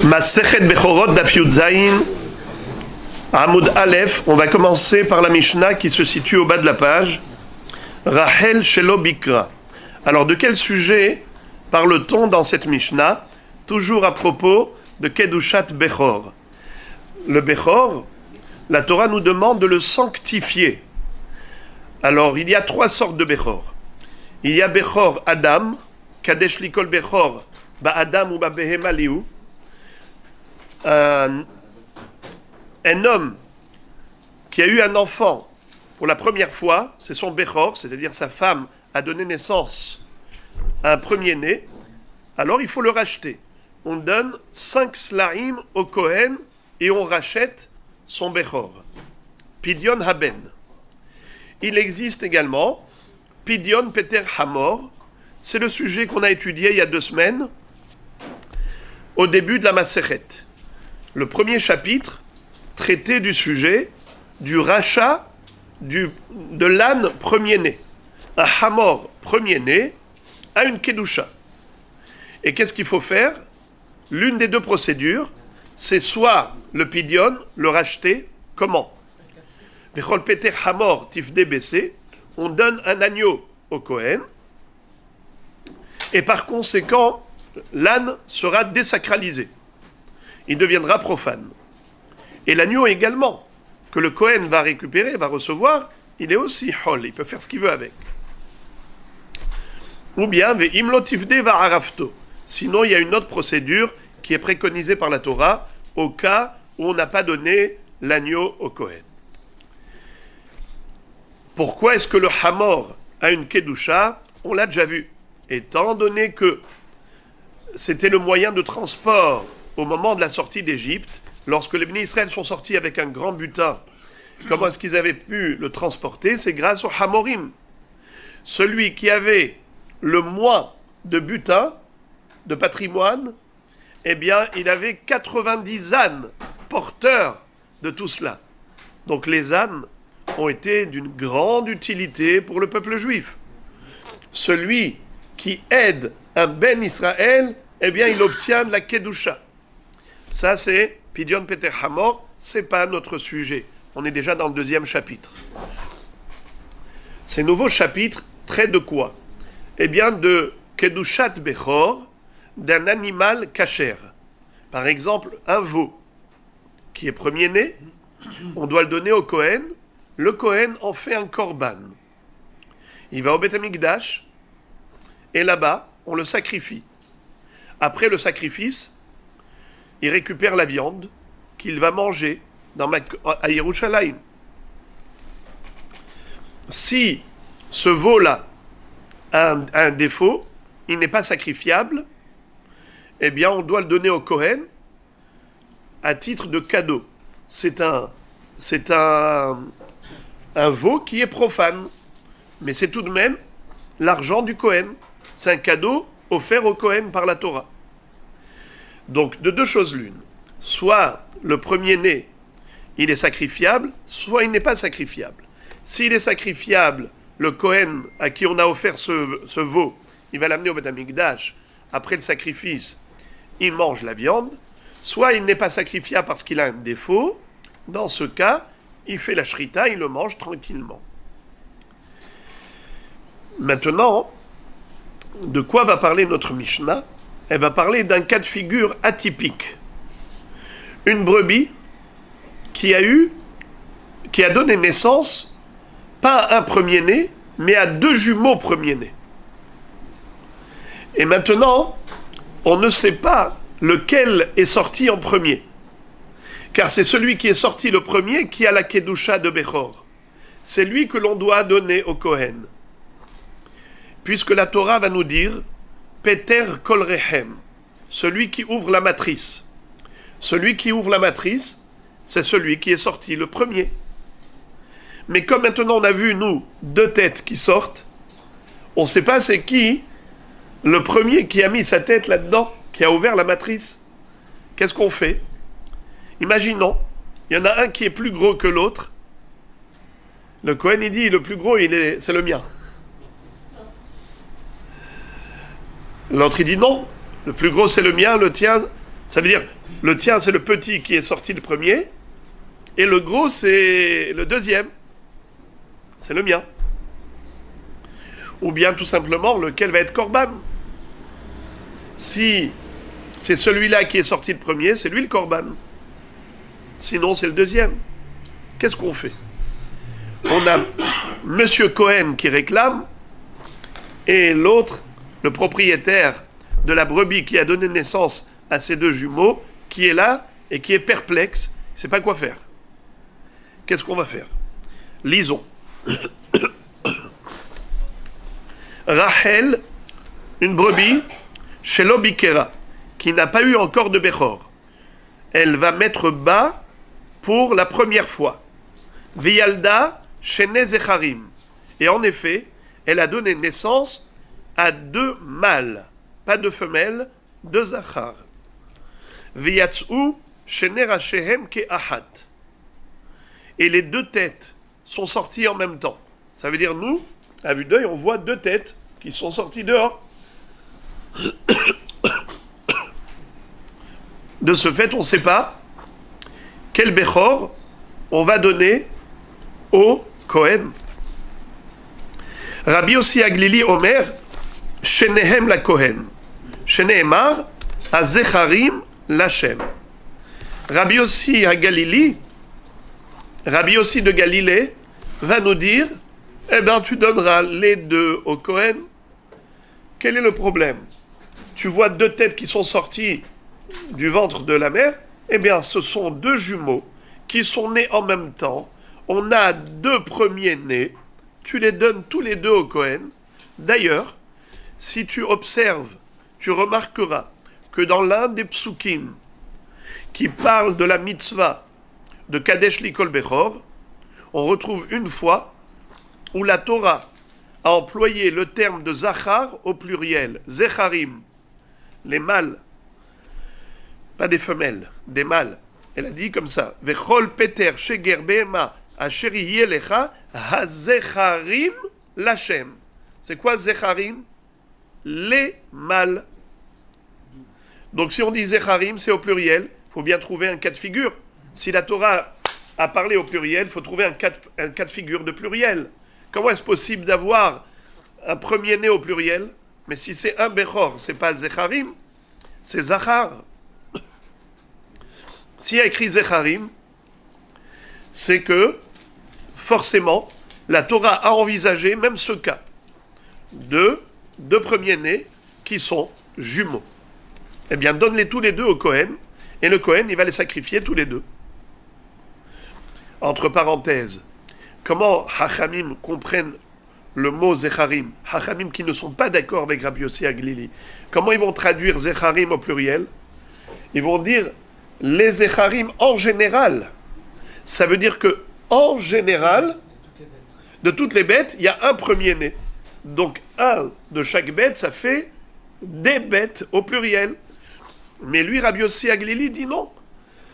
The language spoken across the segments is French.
Masechet Bechorot Daf Yud Zayin Amud Aleph. On va commencer par la Mishnah qui se situe au bas de la page. Rachel Shelo Bikra. Alors de quel sujet parle-t-on dans cette Mishnah? Toujours à propos de Kedushat Bechor. Le Bechor, la Torah nous demande de le sanctifier. Alors il y a trois sortes de Bechor. Il y a Bechor Adam, Kadesh Likol Bechor, Ba Adam ou Ba Behema Liu. Un homme qui a eu un enfant pour la première fois, c'est son Bechor, c'est-à-dire sa femme a donné naissance à un premier-né, alors il faut le racheter. On donne 5 slaim au Kohen et on rachète son Bechor. Pidyon Haben. Il existe également Pidyon Peter Hamor. C'est le sujet qu'on a étudié il y a 2 semaines, au début de la Masechet. Le premier chapitre traitait du sujet du rachat de l'âne premier-né. Un Hamor premier-né a une Kedusha. Et qu'est-ce qu'il faut faire? L'une des deux procédures, c'est soit le Pidyon, le racheter. Comment? Bechol Peter Hamor Tifde Bessé, on donne un agneau au Kohen, et par conséquent, l'âne sera désacralisé. Il deviendra profane. Et l'agneau également, que le Kohen va récupérer, va recevoir, il est aussi hol, il peut faire ce qu'il veut avec. Ou bien, ve'imlo tifde va'arafto. Sinon, il y a une autre procédure qui est préconisée par la Torah au cas où on n'a pas donné l'agneau au Kohen. Pourquoi est-ce que le Hamor a une Kedusha? On l'a déjà vu. Étant donné que c'était le moyen de transport au moment de la sortie d'Égypte, lorsque les bénis Israël sont sortis avec un grand butin, comment est-ce qu'ils avaient pu le transporter? C'est grâce au Hamorim. Celui qui avait le moins de butin, de patrimoine, eh bien, il avait 90 ânes porteurs de tout cela. Donc les ânes ont été d'une grande utilité pour le peuple juif. Celui qui aide un Ben Israël, eh bien, il obtient de la Kedusha. Ça, c'est Pidyon Peter Hamor, c'est pas notre sujet. On est déjà dans le 2e chapitre. Ces nouveaux chapitres traitent de quoi? Eh bien, de Kedushat Bechor, d'un animal kasher. Par exemple, un veau qui est premier-né, on doit le donner au Kohen. Le Kohen en fait un korban. Il va au Beth Amikdash, et là-bas, on le sacrifie. Après le sacrifice, il récupère la viande qu'il va manger à Yerushalayim. Si ce veau-là a un défaut, il n'est pas sacrifiable, eh bien on doit le donner au Kohen à titre de cadeau. C'est un veau qui est profane, mais c'est tout de même l'argent du Kohen. C'est un cadeau offert au Kohen par la Torah. Donc, de 2 choses l'une. Soit le premier-né, il est sacrifiable, soit il n'est pas sacrifiable. S'il est sacrifiable, le Kohen à qui on a offert ce veau, il va l'amener au Beth Amikdash. Après le sacrifice, il mange la viande. Soit il n'est pas sacrifiable parce qu'il a un défaut. Dans ce cas, il fait la shrita, il le mange tranquillement. Maintenant, de quoi va parler notre Mishnah? Elle va parler d'un cas de figure atypique. Une brebis qui a donné naissance, pas à un premier-né, mais à 2 jumeaux premiers-nés. Et maintenant, on ne sait pas lequel est sorti en premier. Car c'est celui qui est sorti le premier qui a la Kedusha de Bechor. C'est lui que l'on doit donner au Kohen. Puisque la Torah va nous dire Peter Kol Rechem, celui qui ouvre la matrice. Celui qui ouvre la matrice, c'est celui qui est sorti le premier. Mais comme maintenant on a vu, nous, 2 têtes qui sortent, on ne sait pas c'est qui le premier qui a mis sa tête là-dedans, qui a ouvert la matrice. Qu'est-ce qu'on fait? Imaginons, il y en a un qui est plus gros que l'autre. Le Kohen, il dit, le plus gros, c'est le mien. L'autre, il dit non, le plus gros c'est le mien, le tien Ça veut dire, le tien, c'est le petit qui est sorti le premier, et le gros, c'est le deuxième. C'est le mien. Ou bien, tout simplement, lequel va être korban. Si c'est celui-là qui est sorti le premier, c'est lui le korban. Sinon, c'est le deuxième. Qu'est-ce qu'on fait? On a Monsieur Cohen qui réclame, et l'autre, le propriétaire de la brebis qui a donné naissance à ces deux jumeaux, qui est là et qui est perplexe, il ne sait pas quoi faire. Qu'est-ce qu'on va faire? Lisons. Rachel, une brebis, chez l'Obikera, qui n'a pas eu encore de Bechor. Elle va mettre bas pour la première fois. Vialda, chez Nezecharim. Et en effet, elle a donné naissance à deux mâles, pas de femelles, deux zachar. Viyatzou, chez Nerashehem ke'ahat. Et les deux têtes sont sorties en même temps. Ça veut dire, nous, à vue d'œil, on voit deux têtes qui sont sorties dehors. De ce fait, on ne sait pas quel Bechor on va donner au Kohen. Rabbi Yossi Aglili Omer, Shenehem la Kohen. Shenehemar, Azecharim Lachem. Rabbi Yossi Agalili, Rabbi Yossi de Galilée, va nous dire, eh bien, tu donneras les deux au Kohen. Quel est le problème? Tu vois deux têtes qui sont sorties du ventre de la mère, eh bien, ce sont deux jumeaux qui sont nés en même temps. On a deux premiers-nés, tu les donnes tous les deux au Kohen. D'ailleurs, si tu observes, tu remarqueras que dans l'un des psukim qui parle de la mitzvah de Kadesh Likol Bechor, on retrouve une fois où la Torah a employé le terme de Zachar au pluriel, Zecharim, les mâles, pas des femelles, des mâles. Elle a dit comme ça, Vechol Peter Sheger Behema Asheri Yelecha Hazecharim Lachem. C'est quoi Zecharim? Les mâles. Donc si on dit Zecharim, c'est au pluriel, il faut bien trouver un cas de figure. Si la Torah a parlé au pluriel, il faut trouver un cas de figure de pluriel. Comment est-ce possible d'avoir un premier-né au pluriel? Mais si c'est un Bechor, c'est pas Zecharim, c'est Zachar. S'il y a écrit Zecharim, c'est que, forcément, la Torah a envisagé même ce cas de deux premiers-nés qui sont jumeaux. Eh bien, donne-les tous les deux au Kohen, et le Kohen, il va les sacrifier tous les deux. Entre parenthèses, comment Hachamim comprennent le mot Zecharim? Hachamim qui ne sont pas d'accord avec Rabbi Yossi Aglili. Comment ils vont traduire Zecharim au pluriel? Ils vont dire les Zecharim en général. Ça veut dire que en général, de toutes les bêtes, il y a un premier-né. Donc un de chaque bête, ça fait des bêtes au pluriel. Mais lui, Rabbi Yossi Aglili dit non.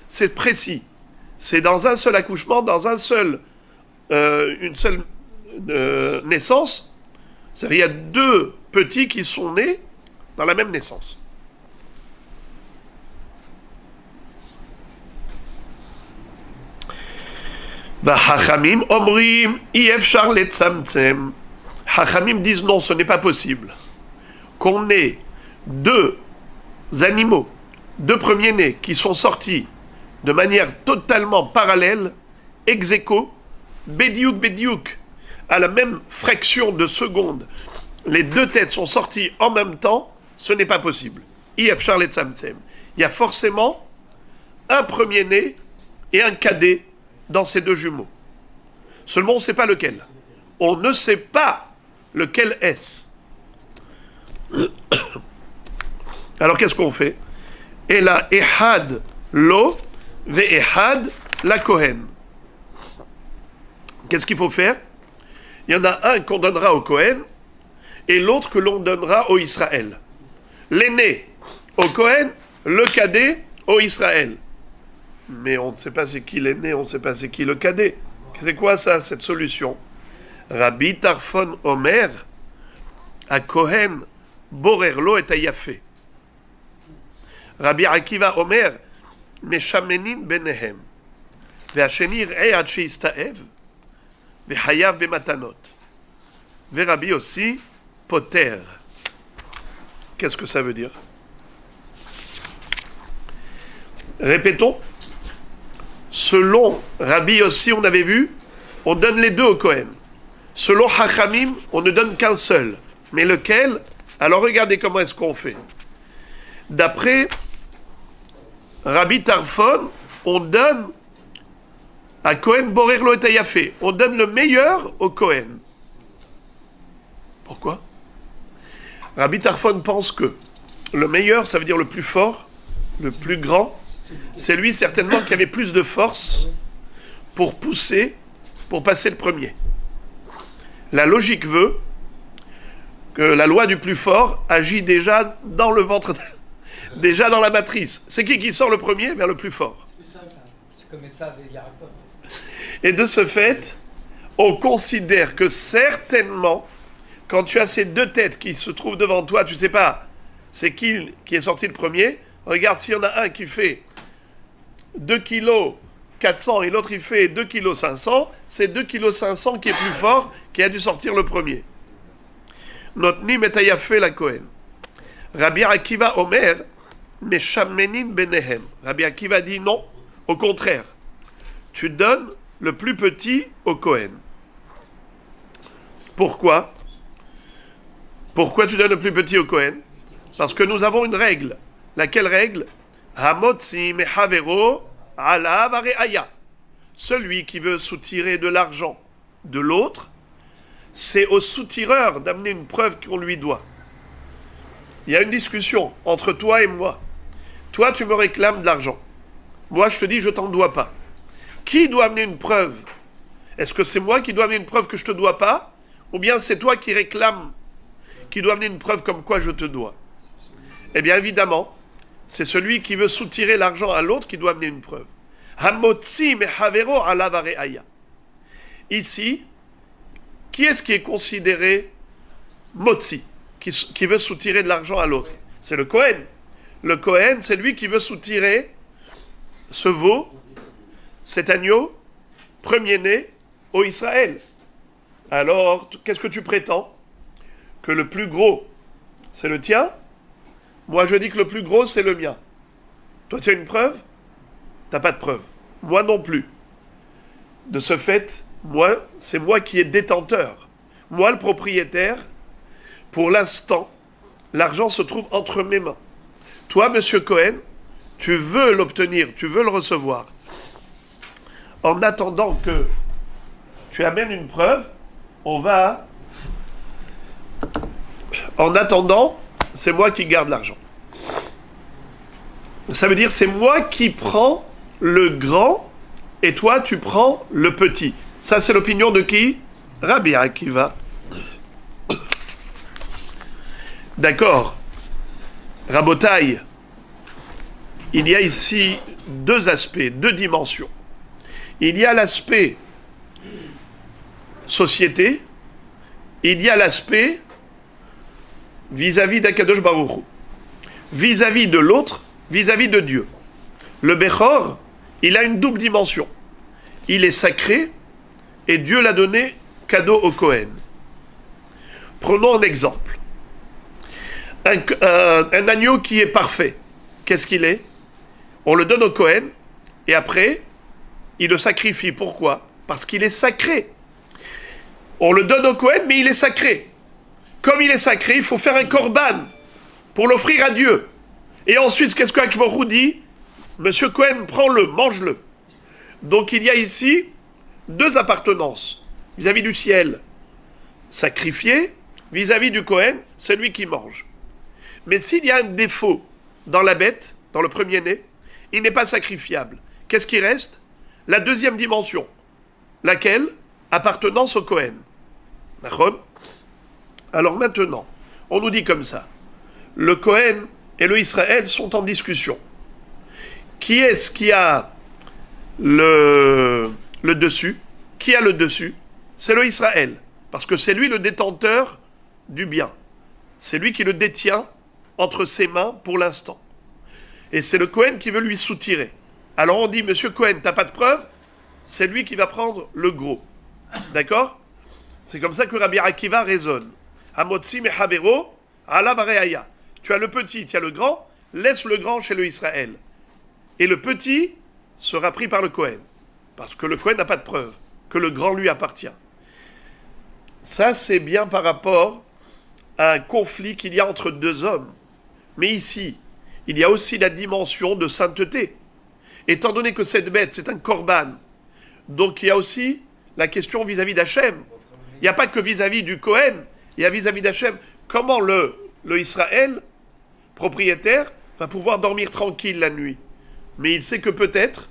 C'est précis. C'est dans un seul accouchement, dans une seule naissance. C'est-à-dire, il y a deux petits qui sont nés dans la même naissance. Hachamim omrim iefshar letzamtzem. Hachamim disent non, ce n'est pas possible qu'on ait deux animaux, deux premiers-nés qui sont sortis de manière totalement parallèle, ex aequo, bediouk, à la même fraction de seconde. Les deux têtes sont sorties en même temps, ce n'est pas possible. Iefshar letzamtzem. Il y a forcément un premier-né et un cadet dans ces deux jumeaux. Seulement, on ne sait pas lequel. On ne sait pas lequel est-ce. Alors, qu'est-ce qu'on fait? Et là, Ehad lo, ve Ehad la Kohen. Qu'est-ce qu'il faut faire? Il y en a un qu'on donnera au Kohen et l'autre que l'on donnera au Israël. L'aîné au Kohen, le cadet au Israël. Mais on ne sait pas c'est qui l'aîné, on ne sait pas c'est qui le cadet. C'est quoi ça, cette solution? Rabbi Tarfon Omer, à Kohen, Borerlo et à Yafé. Rabbi Akiva Omer, Meshamenin benehem. והשני יראה עד שיסתאב, וחייב במתנות. ורבי יוסי poter. Qu'est-ce que ça veut dire? Répétons. Selon Rabbi Yossi, on avait vu, on donne les deux au Kohen. Selon Hachamim, on ne donne qu'un seul. Mais lequel? Alors regardez comment est-ce qu'on fait. D'après Rabbi Tarfon, on donne à Kohen Borer Lo et Yafé. On donne le meilleur au Kohen. Pourquoi? Rabbi Tarfon pense que le meilleur, ça veut dire le plus fort, le plus grand. C'est lui certainement qui avait plus de force pour pousser, pour passer le premier. La logique veut que la loi du plus fort agit déjà dans le ventre, déjà dans la matrice. C'est qui sort le premier? Vers le plus fort. C'est comme ça, Yaakov. Et de ce fait, on considère que certainement, quand tu as ces deux têtes qui se trouvent devant toi, tu ne sais pas c'est qui est sorti le premier. Regarde, s'il y en a un qui fait 2 kg 400 et l'autre il fait 2 kg 500, c'est 2 kg 500 qui est plus fort, qui a dû sortir le premier. Notni metayafé la Kohen. Rabbi Akiva Omer, Meshamenin benehem. Rabbi Akiva dit non, au contraire. Tu donnes le plus petit au Kohen. Pourquoi? Pourquoi tu donnes le plus petit au Kohen? Parce que nous avons une règle. Laquelle règle? Hamotzi mehavero alav areaya. Celui qui veut soutirer de l'argent de l'autre, c'est au soutireur d'amener une preuve qu'on lui doit. Il y a une discussion entre toi et moi. Toi, tu me réclames de l'argent. Moi, je te dis, je t'en dois pas. Qui doit amener une preuve? Est-ce que c'est moi qui dois amener une preuve que je te dois pas? Ou bien c'est toi qui réclame, qui doit amener une preuve comme quoi je te dois? Eh bien, évidemment, c'est celui qui veut soutirer l'argent à l'autre qui doit amener une preuve. Hamotzi mehavero alav areaya. Ici, qui est-ce qui est considéré motzi, qui veut soutirer de l'argent à l'autre? C'est le Kohen. Le Kohen, c'est lui qui veut soutirer ce veau, cet agneau, premier-né au Israël. Alors, qu'est-ce que tu prétends? Que le plus gros, c'est le tien? Moi, je dis que le plus gros, c'est le mien. Toi, tu as une preuve? Tu n'as pas de preuve. Moi non plus. De ce fait, moi, c'est moi qui est détenteur. Moi, le propriétaire, pour l'instant, l'argent se trouve entre mes mains. Toi, monsieur Cohen, tu veux l'obtenir, tu veux le recevoir. En attendant que tu amènes une preuve, on va... En attendant, c'est moi qui garde l'argent. Ça veut dire c'est moi qui prends le grand et toi tu prends le petit. Ça c'est l'opinion de qui? Rabbi Akiva. D'accord. Rabotaï, il y a ici deux aspects, deux dimensions. Il y a l'aspect société, il y a l'aspect vis-à-vis d'Akadosh Baruch Hu, vis-à-vis de l'autre, vis-à-vis de Dieu. Le Bechor, il a une double dimension. Il est sacré et Dieu l'a donné cadeau au Kohen. Prenons un exemple. Un agneau qui est parfait, qu'est-ce qu'il est? On le donne au Kohen et après, il le sacrifie. Pourquoi? Parce qu'il est sacré. On le donne au Kohen, mais il est sacré. Comme il est sacré, il faut faire un korban pour l'offrir à Dieu. Et ensuite, qu'est-ce que Akadosh Baruch Hu dit? Monsieur Cohen, prends-le, mange-le. Donc il y a ici deux appartenances. Vis-à-vis du ciel, sacrifié. Vis-à-vis du Cohen, celui qui mange. Mais s'il y a un défaut dans la bête, dans le premier-né, il n'est pas sacrifiable. Qu'est-ce qui reste? La deuxième dimension. Laquelle? Appartenance au Cohen. D'accord? Alors maintenant, on nous dit comme ça. Le Cohen et le Israël sont en discussion. Qui est-ce qui a le dessus? Qui a le dessus? C'est le Israël. Parce que c'est lui le détenteur du bien. C'est lui qui le détient entre ses mains pour l'instant. Et c'est le Kohen qui veut lui soutirer. Alors on dit, monsieur Kohen, t'as pas de preuve, c'est lui qui va prendre le gros. D'accord? C'est comme ça que Rabbi Akiva raisonne. Hamotzi mehavero, ala vareaya. Tu as le petit, tu as le grand, laisse le grand chez le Israël. Et le petit sera pris par le Kohen. Parce que le Kohen n'a pas de preuve, que le grand lui appartient. Ça, c'est bien par rapport à un conflit qu'il y a entre deux hommes. Mais ici, il y a aussi la dimension de sainteté. Étant donné que cette bête, c'est un korban, donc il y a aussi la question vis-à-vis d'Hachem. Il n'y a pas que vis-à-vis du Kohen, il y a vis-à-vis d'Hachem. Comment le Israël, propriétaire, va pouvoir dormir tranquille la nuit? Mais il sait que peut-être,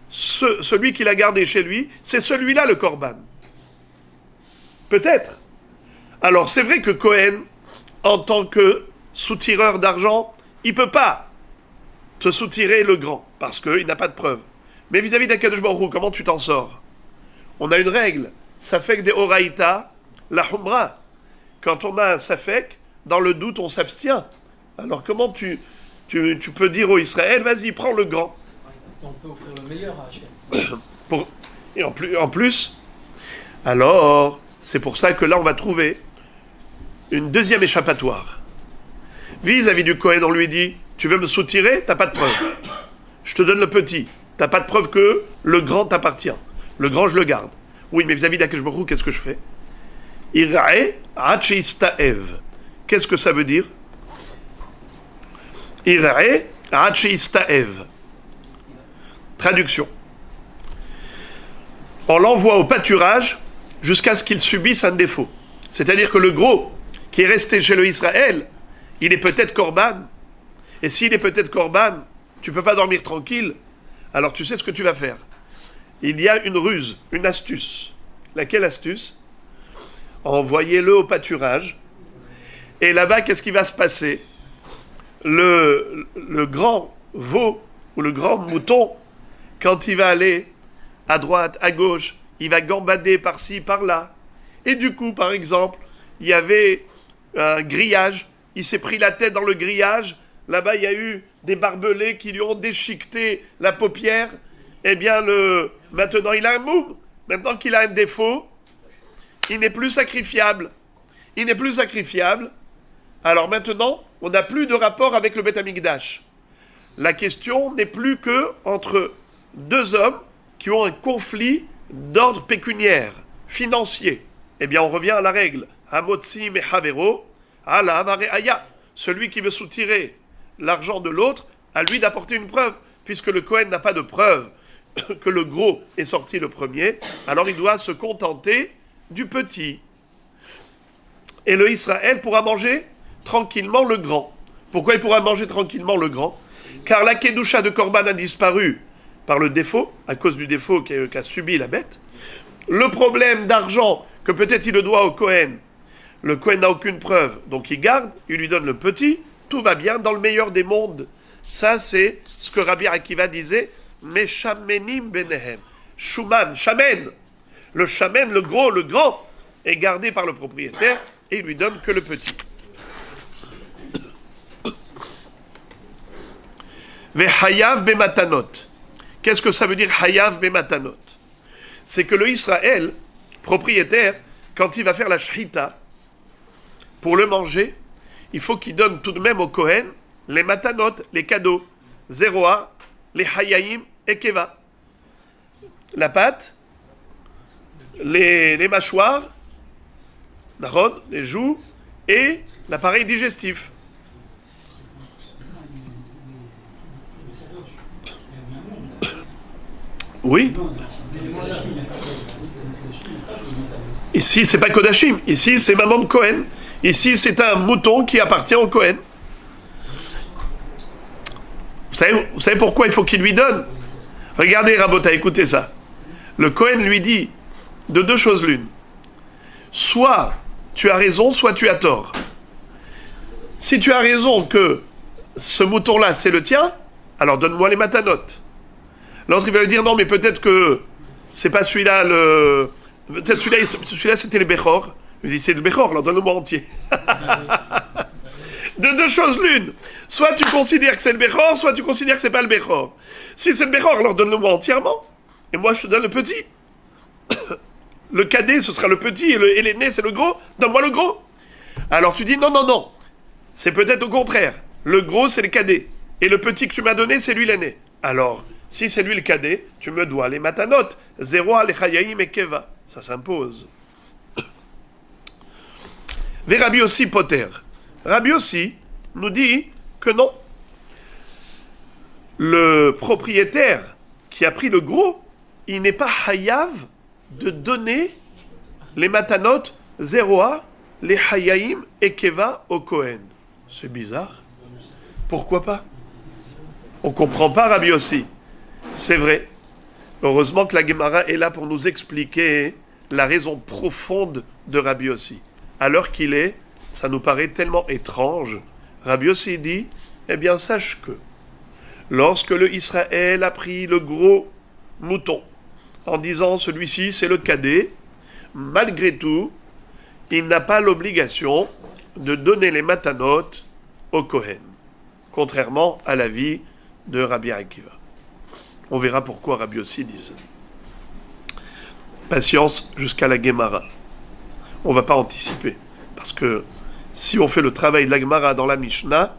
celui qu'il a gardé chez lui, c'est celui-là le korban. Peut-être. Alors c'est vrai que Kohen, en tant que soutireur d'argent, il ne peut pas te soutirer le grand, parce qu'il n'a pas de preuve. Mais vis-à-vis d'Akadosh Baruch Hu, comment tu t'en sors? On a une règle, safek de oraïta, la humra. Quand on a un safek, dans le doute, on s'abstient. Alors comment tu peux dire au Israël, vas-y, prends le grand. On peut offrir le meilleur à Hachem. Et en plus, alors, c'est pour ça que là, on va trouver une deuxième échappatoire. Vis-à-vis du Kohen, on lui dit, tu veux me soutirer, t'as pas de preuve. Je te donne le petit. T'as pas de preuve que le grand t'appartient. Le grand, je le garde. Oui, mais vis-à-vis d'Akadosh Baruch Hu, qu'est-ce que je fais? Irae ha'cheistaev. Qu'est-ce que ça veut dire? Irae ha'cheistaev. Traduction. On l'envoie au pâturage jusqu'à ce qu'il subisse un défaut. C'est-à-dire que le gros qui est resté chez le Israël, il est peut-être korban. Et s'il est peut-être korban, tu ne peux pas dormir tranquille. Alors tu sais ce que tu vas faire. Il y a une ruse, une astuce. Laquelle astuce? Envoyez-le au pâturage. Et là-bas, qu'est-ce qui va se passer? Le grand veau ou le grand mouton, quand il va aller à droite, à gauche, il va gambader par-ci, par-là. Et du coup, par exemple, il y avait un grillage. Il s'est pris la tête dans le grillage. Là-bas, il y a eu des barbelés qui lui ont déchiqueté la paupière. Eh bien, maintenant, il a un moum. Maintenant qu'il a un défaut, il n'est plus sacrifiable. Il n'est plus sacrifiable. Alors maintenant, on n'a plus de rapport avec le Beth Amikdash. La question n'est plus que entre deux hommes qui ont un conflit d'ordre pécuniaire, financier. Eh bien, on revient à la règle. Hamotzi mehavero, ala vareaya. Celui qui veut soutirer l'argent de l'autre, à lui d'apporter une preuve. Puisque le Kohen n'a pas de preuve que le gros est sorti le premier, alors il doit se contenter du petit. Et le Israël pourra manger tranquillement le grand. Pourquoi il pourra manger tranquillement le grand? Car la Kedusha de Korban a disparu par le défaut, à cause du défaut qu'a subi la bête. Le problème d'argent que peut-être il le doit au Kohen, le Kohen n'a aucune preuve, donc il garde, il lui donne le petit, tout va bien dans le meilleur des mondes. Ça, c'est ce que Rabbi Akiva disait, Meshamenim benehem. Shuman, shamen. Le shamen, le gros, le grand, est gardé par le propriétaire et il lui donne que le petit. Vehayav bematanot. Qu'est-ce que ça veut dire hayav bematanot? C'est que le Israël, propriétaire, quand il va faire la shchita, pour le manger, il faut qu'il donne tout de même au Kohen les matanot, les cadeaux, zéroa, les hayayim et keva. La pâte, les mâchoires, les joues et l'appareil digestif. Oui. Ici, c'est pas Kodashim. Ici, c'est Maman Cohen. Ici, c'est un mouton qui appartient au Cohen. Vous savez pourquoi il faut qu'il lui donne? Regardez, Rabota, écoutez ça. Le Cohen lui dit de deux choses l'une. Soit tu as raison, soit tu as tort. Si tu as raison que ce mouton-là, c'est le tien, alors donne-moi les matanotes. L'autre, il va lui dire, non, mais peut-être que c'est pas celui-là, peut-être celui-là, c'était le Bechor. Il dit, c'est le Bechor, alors donne-le-moi entier. De deux choses l'une. Soit tu considères que c'est le Bechor, soit tu considères que c'est pas le Bechor. Si c'est le Bechor, alors donne-le-moi entièrement. Et moi, je te donne le petit. Le cadet, ce sera le petit, et l'aîné, c'est le gros. Donne-moi le gros. Alors tu dis, non, non, non. C'est peut-être au contraire. Le gros, c'est le cadet. Et le petit que tu m'as donné, c'est lui l'aîné. Alors, si c'est lui le cadet, tu me dois les matanot. Zéro, les chayaïm et keva. Ça s'impose. Ve Rabbi aussi poter. Rabbi aussi nous dit que non. Le propriétaire qui a pris le gros, il n'est pas hayav de donner les matanot, zéroa, les hayaïm et keva au Kohen. C'est bizarre. Pourquoi pas? On comprend pas Rabbi aussi. C'est vrai. Heureusement que la Gemara est là pour nous expliquer la raison profonde de Rabbi aussi. À l'heure qu'il est, ça nous paraît tellement étrange. Rabbi aussi dit, eh bien sache que lorsque le Israël a pris le gros mouton, en disant celui-ci c'est le cadet, malgré tout, il n'a pas l'obligation de donner les matanot au Kohen, contrairement à l'avis de Rabbi Akiva. On verra pourquoi Rabbi aussi dit ça. Patience jusqu'à la Gemara. On ne va pas anticiper, parce que si on fait le travail de la Gemara dans la Mishnah,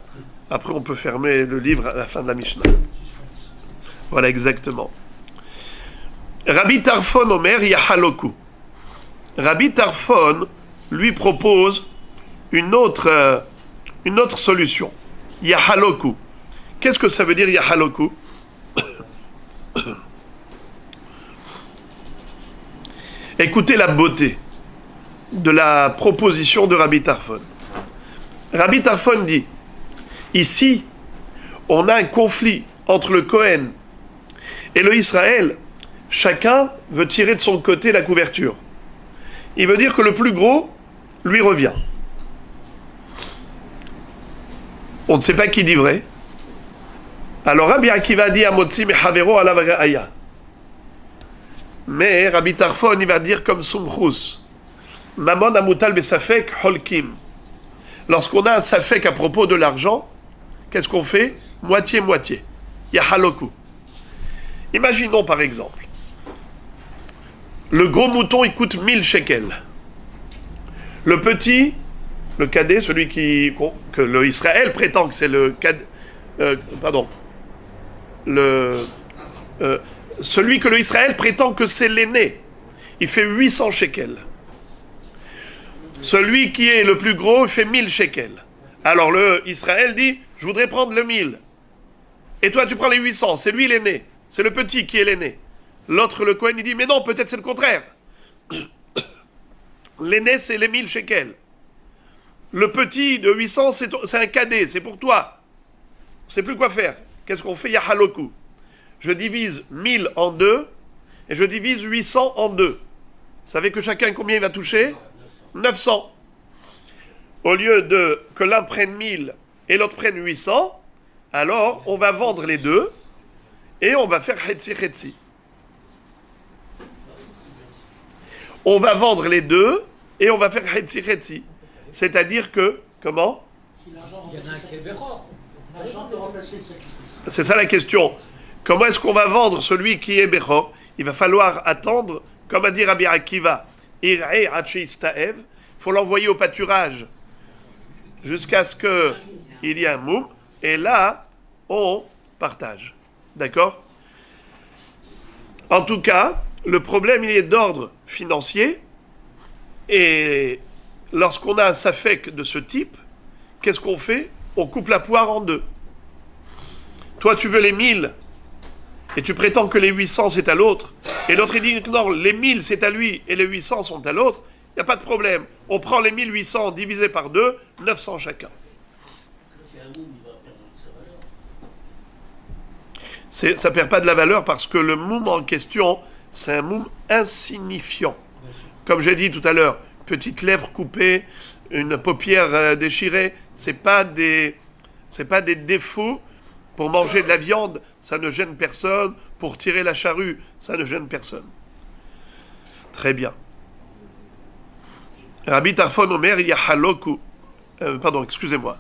après on peut fermer le livre à la fin de la Mishnah. Voilà exactement. Rabbi Tarfon Omer Yahaloku. Rabbi Tarfon lui propose une autre solution. Yahaloku. Qu'est-ce que ça veut dire Yahaloku? Écoutez la beauté de la proposition de Rabbi Tarfon. Rabbi Tarfon dit, ici, on a un conflit entre le Kohen et le Israël. Chacun veut tirer de son côté la couverture. Il veut dire que le plus gros lui revient. On ne sait pas qui dit vrai. Alors Rabbi Akiva dit à Motzi Mehavero alav ra'aya. Mais Rabbi Tarfon, il va dire comme Sumchus. Mamon amutal besafek holkim. Lorsqu'on a un safek à propos de l'argent, qu'est-ce qu'on fait? Moitié-moitié. Yahaloku. Imaginons par exemple, le gros mouton, il coûte 1000 shekels. Le petit, le cadet, celui que le Israël prétend que c'est le cadet, celui que le Israël prétend que c'est l'aîné, il fait 800 shekels. Celui qui est le plus gros, il fait 1000 shekels. Alors le Israël dit, je voudrais prendre le 1000. Et toi, tu prends les 800, c'est lui l'aîné. C'est le petit qui est l'aîné. L'autre, le Kohen, il dit, mais non, peut-être c'est le contraire. L'aîné, c'est les 1000 shekels. Le petit de 800, c'est un cadet, c'est pour toi. On ne sait plus quoi faire. Qu'est-ce qu'on fait? Yahaloku. Je divise 1000 en deux et je divise 800 en deux. Vous savez que chacun, combien il va toucher? 900. Au lieu de que l'un prenne 1000 et l'autre prenne 800, alors on va vendre les deux et on va faire Hetzi Hetzi. On va vendre les deux et on va faire Hetzi Hetzi. C'est-à-dire que, comment? C'est ça la question. Comment est-ce qu'on va vendre celui qui est Bechor? Il va falloir attendre, comme a dit Rabbi Akiva, il faut l'envoyer au pâturage jusqu'à ce qu'il y ait un moum, et là, on partage. D'accord? En tout cas, le problème, il est d'ordre financier, et lorsqu'on a un safek de ce type, qu'est-ce qu'on fait? On coupe la poire en deux. Toi, tu veux les 1000, et tu prétends que les 800 c'est à l'autre, et l'autre il dit que non, les 1000 c'est à lui, et les 800 sont à l'autre, il n'y a pas de problème. On prend les 1800 divisé par deux, 900 chacun. Ça ne perd pas de la valeur parce que le moum en question, c'est un moum insignifiant. Comme j'ai dit tout à l'heure, petite lèvre coupée, une paupière déchirée, c'est pas des défauts. Pour manger de la viande, ça ne gêne personne. Pour tirer la charrue, ça ne gêne personne. Très bien. Rabbi Tarfon Omer Yahaloku. Excusez-moi.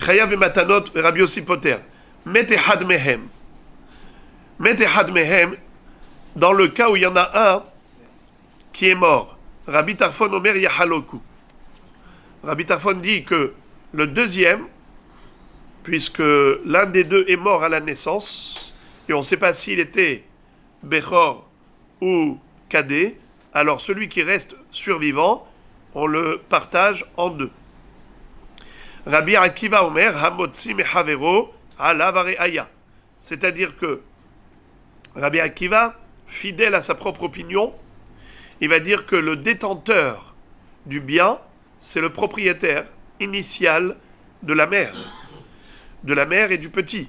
Chayav bematanot Rabbi Yossi poter. Met echad mehem. Met echad mehem, dans le cas où il y en a un qui est mort. Rabbi Tarfon Omer Yahaloku. Rabbi Tarfon dit que le deuxième, puisque l'un des deux est mort à la naissance, et on ne sait pas s'il était Bechor ou Kadé, alors celui qui reste survivant, on le partage en deux. Rabbi Akiva Omer Hamotzi Mechavero Alav Areaya. C'est-à-dire que Rabbi Akiva, fidèle à sa propre opinion, il va dire que le détenteur du bien, c'est le propriétaire initial de la mère et du petit.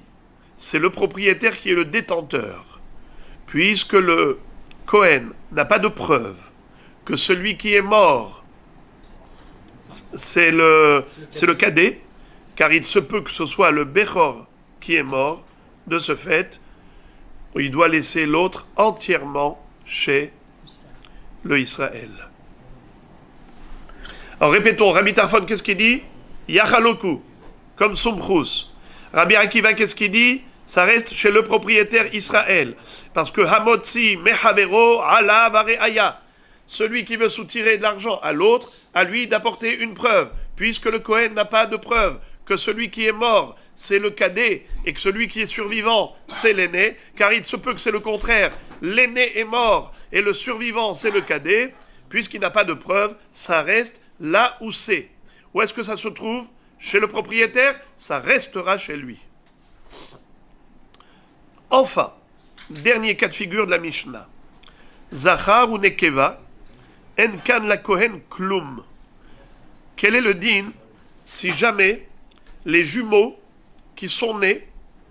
C'est le propriétaire qui est le détenteur. Puisque le Kohen n'a pas de preuve que celui qui est mort, c'est le cadet, car il se peut que ce soit le Bechor qui est mort, de ce fait, il doit laisser l'autre entièrement chez le Israël. Alors répétons, Rabbi Tarfon, qu'est-ce qu'il dit? Yachaloku, comme Sumchus. Rabbi Akiva, qu'est-ce qu'il dit? Ça reste chez le propriétaire Israël. Parce que Hamotzi Mechavero Alav Areaya. Celui qui veut soutirer de l'argent à l'autre, à lui d'apporter une preuve. Puisque le Kohen n'a pas de preuve que celui qui est mort, c'est le cadet, et que celui qui est survivant, c'est l'aîné, car il se peut que c'est le contraire. L'aîné est mort, et le survivant, c'est le cadet. Puisqu'il n'a pas de preuve, ça reste là où c'est. Où est-ce que ça se trouve? Chez le propriétaire, ça restera chez lui. Enfin, dernier cas de figure de la Mishnah. Zachar ou Nekeva, en kan la kohen klum. Quel est le din si jamais les jumeaux qui sont nés,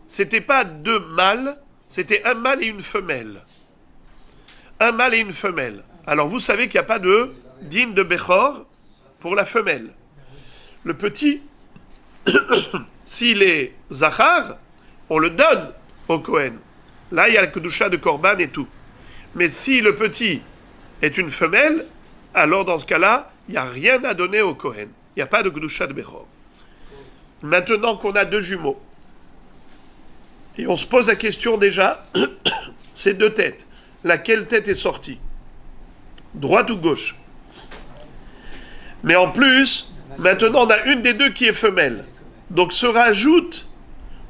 c'était pas deux mâles, c'était un mâle et une femelle. Un mâle et une femelle. Alors vous savez qu'il n'y a pas de din de Bechor pour la femelle. Le petit, s'il est Zachar, on le donne au Kohen. Là, il y a le Kedusha de Korban et tout. Mais si le petit est une femelle, alors dans ce cas-là, il n'y a rien à donner au Kohen. Il n'y a pas de Kedusha de Bechor. Maintenant qu'on a deux jumeaux, et on se pose la question déjà, c'est deux têtes. Laquelle tête est sortie? Droite ou gauche? Mais en plus, maintenant on a une des deux qui est femelle. Donc se rajoute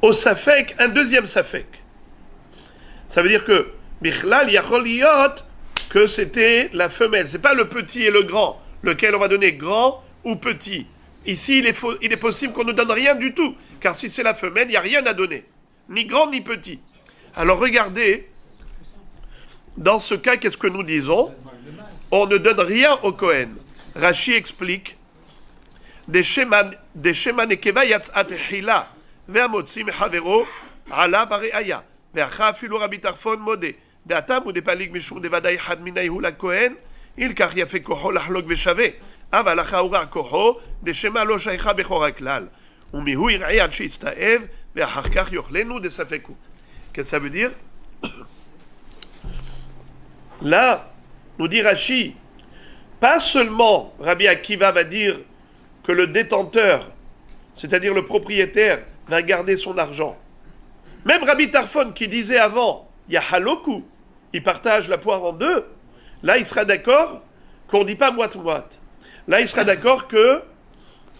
au Safek un deuxième Safek. Ça veut dire que Bichlal Yachol Yot, que c'était la femelle. C'est pas le petit et le grand, lequel on va donner grand ou petit. Ici, il est possible qu'on ne donne rien du tout, car si c'est la femelle, il n'y a rien à donner. Ni grand ni petit. Alors regardez, dans ce cas, qu'est-ce que nous disons? On ne donne rien au Kohen. Rashi explique des shema nekeva yatzat echila ve'amotzi mechavero ala bareaya ve'acha afilu Rabbi Tarfon mode de'atam u'depalig mishum devadai had minayhu lakohen ilkach yafe koho lahlog ve'shaveh aval acha ura koho deshema lo shaycha bechor haklal u'mihu yir'ei ad sheyitzta'ev ve'achar kach yochlenu desafeku. Qu'est-ce que ça veut dire? Là, nous dit Rashi, pas seulement Rabbi Akiva va dire que le détenteur, c'est-à-dire le propriétaire, va garder son argent. Même Rabbi Tarfon qui disait avant, il y a haloku, il partage la poire en deux, là il sera d'accord qu'on ne dit pas moite-moite. Là il sera d'accord que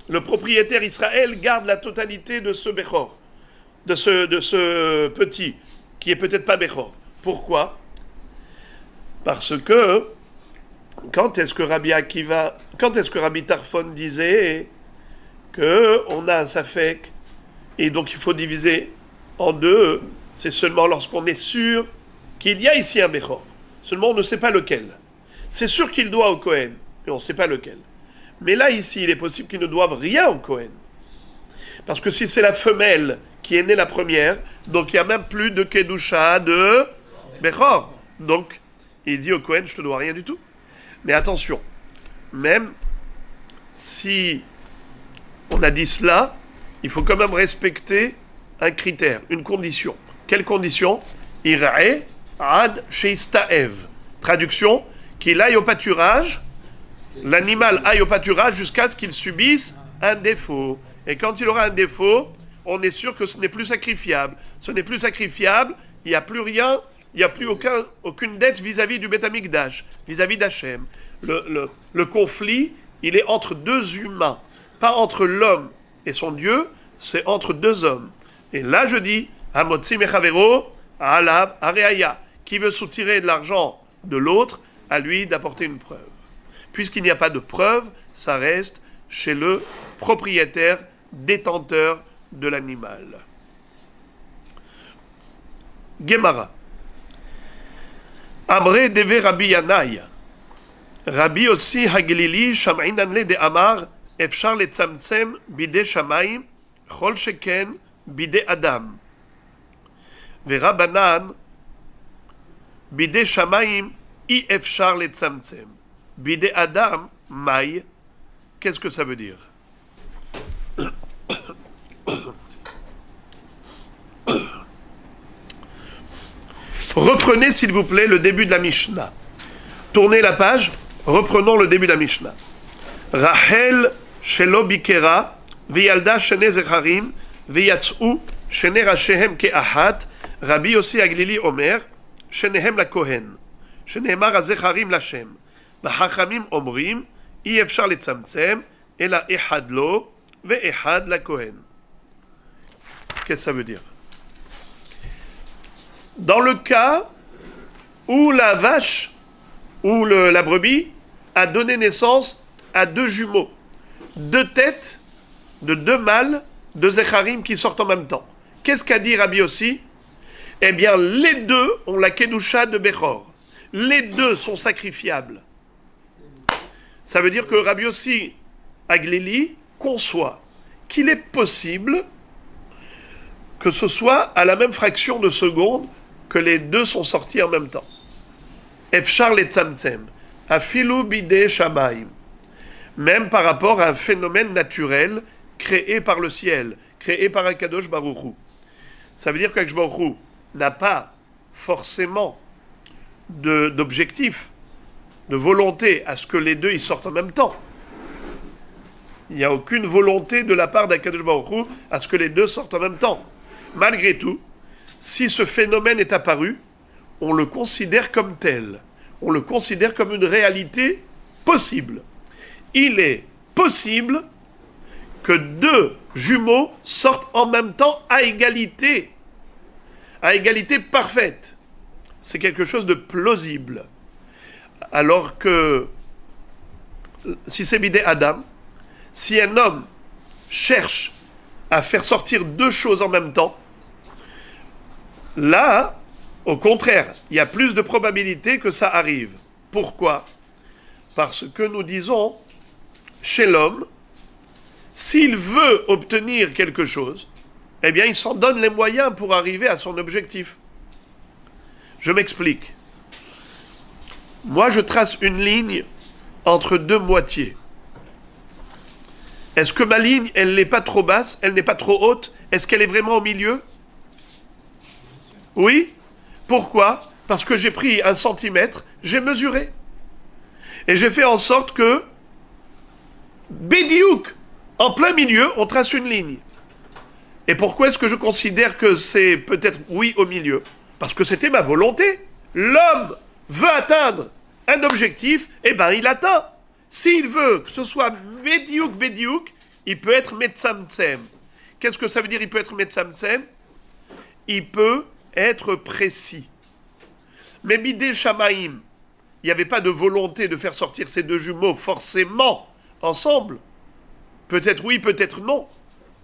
le propriétaire Israël garde la totalité de ce Bechor, de ce petit, qui est peut-être pas Bechor. Pourquoi? Parce que quand est-ce que Rabbi Tarfon disait que on a un Safek et donc il faut diviser en deux? C'est seulement lorsqu'on est sûr qu'il y a ici un Bechor. Seulement on ne sait pas lequel. C'est sûr qu'il doit au Kohen, mais on ne sait pas lequel. Mais là ici, il est possible qu'ils ne doivent rien au Kohen. Parce que si c'est la femelle qui est née la première, donc il n'y a même plus de Kedusha de Bechor. Donc il dit au Kohen, je ne te dois rien du tout. Mais attention, même si on a dit cela, il faut quand même respecter un critère, une condition. Quelle condition? Ira'e ad sheistaev. Traduction, qu'il aille au pâturage, l'animal aille au pâturage jusqu'à ce qu'il subisse un défaut. Et quand il aura un défaut, on est sûr que ce n'est plus sacrifiable. Ce n'est plus sacrifiable, il n'y a plus rien, il n'y a plus aucune dette vis-à-vis du Beth Amikdash, vis-à-vis d'Hachem. Le conflit, il est entre deux humains, pas entre l'homme et son Dieu, c'est entre deux hommes. Et là, je dis, Hamotzi Mechavero, Alab, Areaya, qui veut soutirer de l'argent de l'autre, à lui d'apporter une preuve. Puisqu'il n'y a pas de preuve, ça reste chez le propriétaire, détenteur de l'animal. Gemara. Amre deve Rabbi Yanaï. Rabbi aussi Haglili Sham'inan le de Amar Efshar le tzamtzem bide Shamaim Chol sheken bide Adam. Verabanan bide Shamaim I Efshar le tzamtzem bide Adam Maï. Qu'est-ce que ça veut dire? Reprenez s'il vous plaît le début de la Mishnah. Tournez la page, reprenons le début de la Mishnah. Rachel shelo bikera v'yalda shene zecharim v'yatz'u shene rashehem ke'ahat Rabbi Yossi Haglili Omer shenehem la kohen sheneemar hazecharim lashem v'chachamim omrim אי אפשר לצמצם, אלא אחד לו ואחד לכהן. Qu'est-ce que ça veut dire? Dans le cas où la vache ou la brebis a donné naissance à deux jumeaux, deux têtes de deux mâles, deux zecharim qui sortent en même temps. Qu'est-ce qu'a dit Rabbi Yossi? Eh bien, les deux ont la kedusha de Bechor. Les deux sont sacrifiables. Ça veut dire que Rabbi Yossi Haglili conçoit qu'il est possible que ce soit à la même fraction de seconde que les deux sont sortis en même temps. Efshar le tzamtzem, afilu bide shamayim. Même par rapport à un phénomène naturel créé par le ciel, créé par Akadosh Baruch Hu. Ça veut dire qu'Akadosh Baruch Hu n'a pas forcément d'objectif, de volonté à ce que les deux ils sortent en même temps. Il n'y a aucune volonté de la part d'Akadosh Baruch Hu à ce que les deux sortent en même temps. Malgré tout, si ce phénomène est apparu, on le considère comme tel. On le considère comme une réalité possible. Il est possible que deux jumeaux sortent en même temps à égalité parfaite. C'est quelque chose de plausible. Alors que, si c'est bidé Adam, si un homme cherche à faire sortir deux choses en même temps, là, au contraire, il y a plus de probabilité que ça arrive. Pourquoi? Parce que nous disons, chez l'homme, s'il veut obtenir quelque chose, eh bien, il s'en donne les moyens pour arriver à son objectif. Je m'explique. Moi, je trace une ligne entre deux moitiés. Est-ce que ma ligne, elle n'est pas trop basse, elle n'est pas trop haute? Est-ce qu'elle est vraiment au milieu? Oui. Pourquoi? Parce que j'ai pris 1 centimètre, j'ai mesuré. Et j'ai fait en sorte que, bédiouk, en plein milieu, on trace une ligne. Et pourquoi est-ce que je considère que c'est peut-être oui au milieu? Parce que c'était ma volonté. L'homme veut atteindre un objectif, eh bien il atteint. S'il veut que ce soit bédiouk, il peut être metzamtzem. Qu'est-ce que ça veut dire il peut être metzamtzem? Il peut être précis. Mais bidé shamaim, il n'y avait pas de volonté de faire sortir ces deux jumeaux forcément ensemble. Peut-être oui, peut-être non.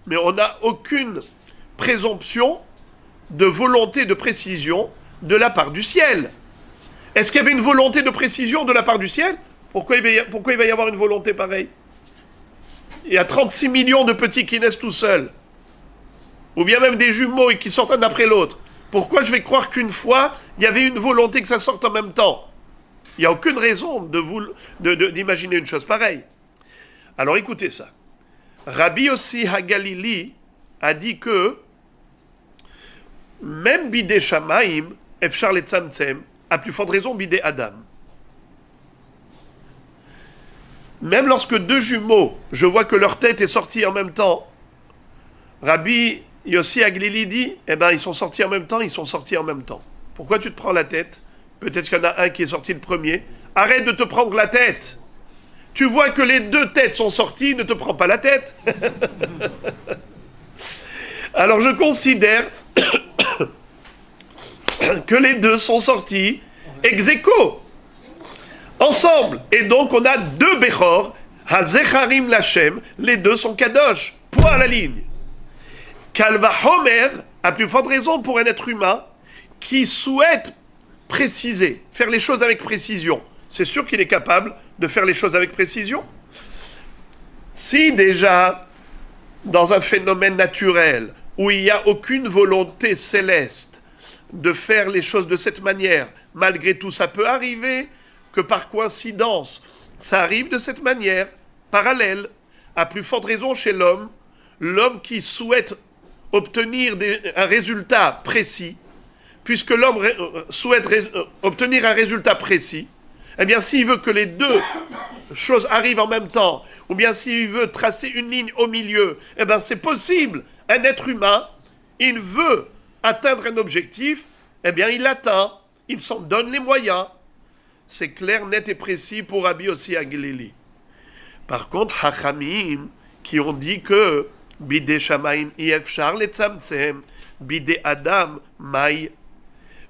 Mais on n'a aucune présomption de volonté de précision de la part du ciel. Est-ce qu'il y avait une volonté de précision de la part du ciel? Pourquoi il va y avoir une volonté pareille? Il y a 36 millions de petits qui naissent tout seuls. Ou bien même des jumeaux et qui sortent un après l'autre. Pourquoi je vais croire qu'une fois, il y avait une volonté que ça sorte en même temps? Il n'y a aucune raison d'imaginer une chose pareille. Alors écoutez ça. Rabbi Yossi Hagalili a dit que même bidé Shamaim, Efshar le tzamtzem, à plus forte raison bidé Adam. Même lorsque deux jumeaux, je vois que leur tête est sortie en même temps Rabbi Yossi Aglili dit, eh ben, ils sont sortis en même temps, ils sont sortis en même temps. Pourquoi tu te prends la tête? Peut-être qu'il y en a un qui est sorti le premier. Arrête de te prendre la tête. Tu vois que les deux têtes sont sorties, ne te prends pas la tête. Alors je considère que les deux sont sortis ex aequo, ensemble. Et donc on a deux Bechor, Hazecharim Lachem, les deux sont Kadosh, point à la ligne. Kalva Homer, à plus forte raison pour un être humain qui souhaite préciser, faire les choses avec précision. C'est sûr qu'il est capable de faire les choses avec précision. Si déjà, dans un phénomène naturel, où il n'y a aucune volonté céleste de faire les choses de cette manière, malgré tout, ça peut arriver que par coïncidence, ça arrive de cette manière, parallèle, à plus forte raison chez l'homme, l'homme qui souhaite obtenir un résultat précis, puisque l'homme souhaite obtenir un résultat précis, eh bien, s'il veut que les deux choses arrivent en même temps, ou bien s'il veut tracer une ligne au milieu, eh bien, c'est possible. Un être humain, il veut atteindre un objectif, eh bien, il l'atteint. Il s'en donne les moyens. C'est clair, net et précis pour Rabbi Yossi Aglili. Par contre, Hachamim, qui ont dit que Bidé Shamaim Yefshar Letzamtsem, Bidé Adam Maï.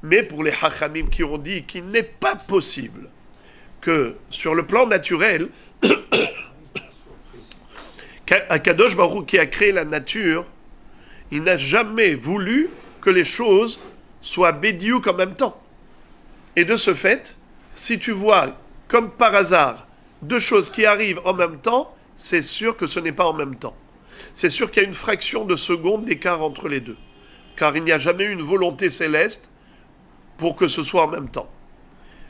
Mais pour les Hachamim qui ont dit qu'il n'est pas possible que sur le plan naturel, Kadosh Baruch Hu qui a créé la nature, il n'a jamais voulu que les choses soient bédiouk en même temps. Et de ce fait, si tu vois, comme par hasard, deux choses qui arrivent en même temps, c'est sûr que ce n'est pas en même temps. C'est sûr qu'il y a une fraction de seconde d'écart entre les deux. Car il n'y a jamais eu une volonté céleste pour que ce soit en même temps.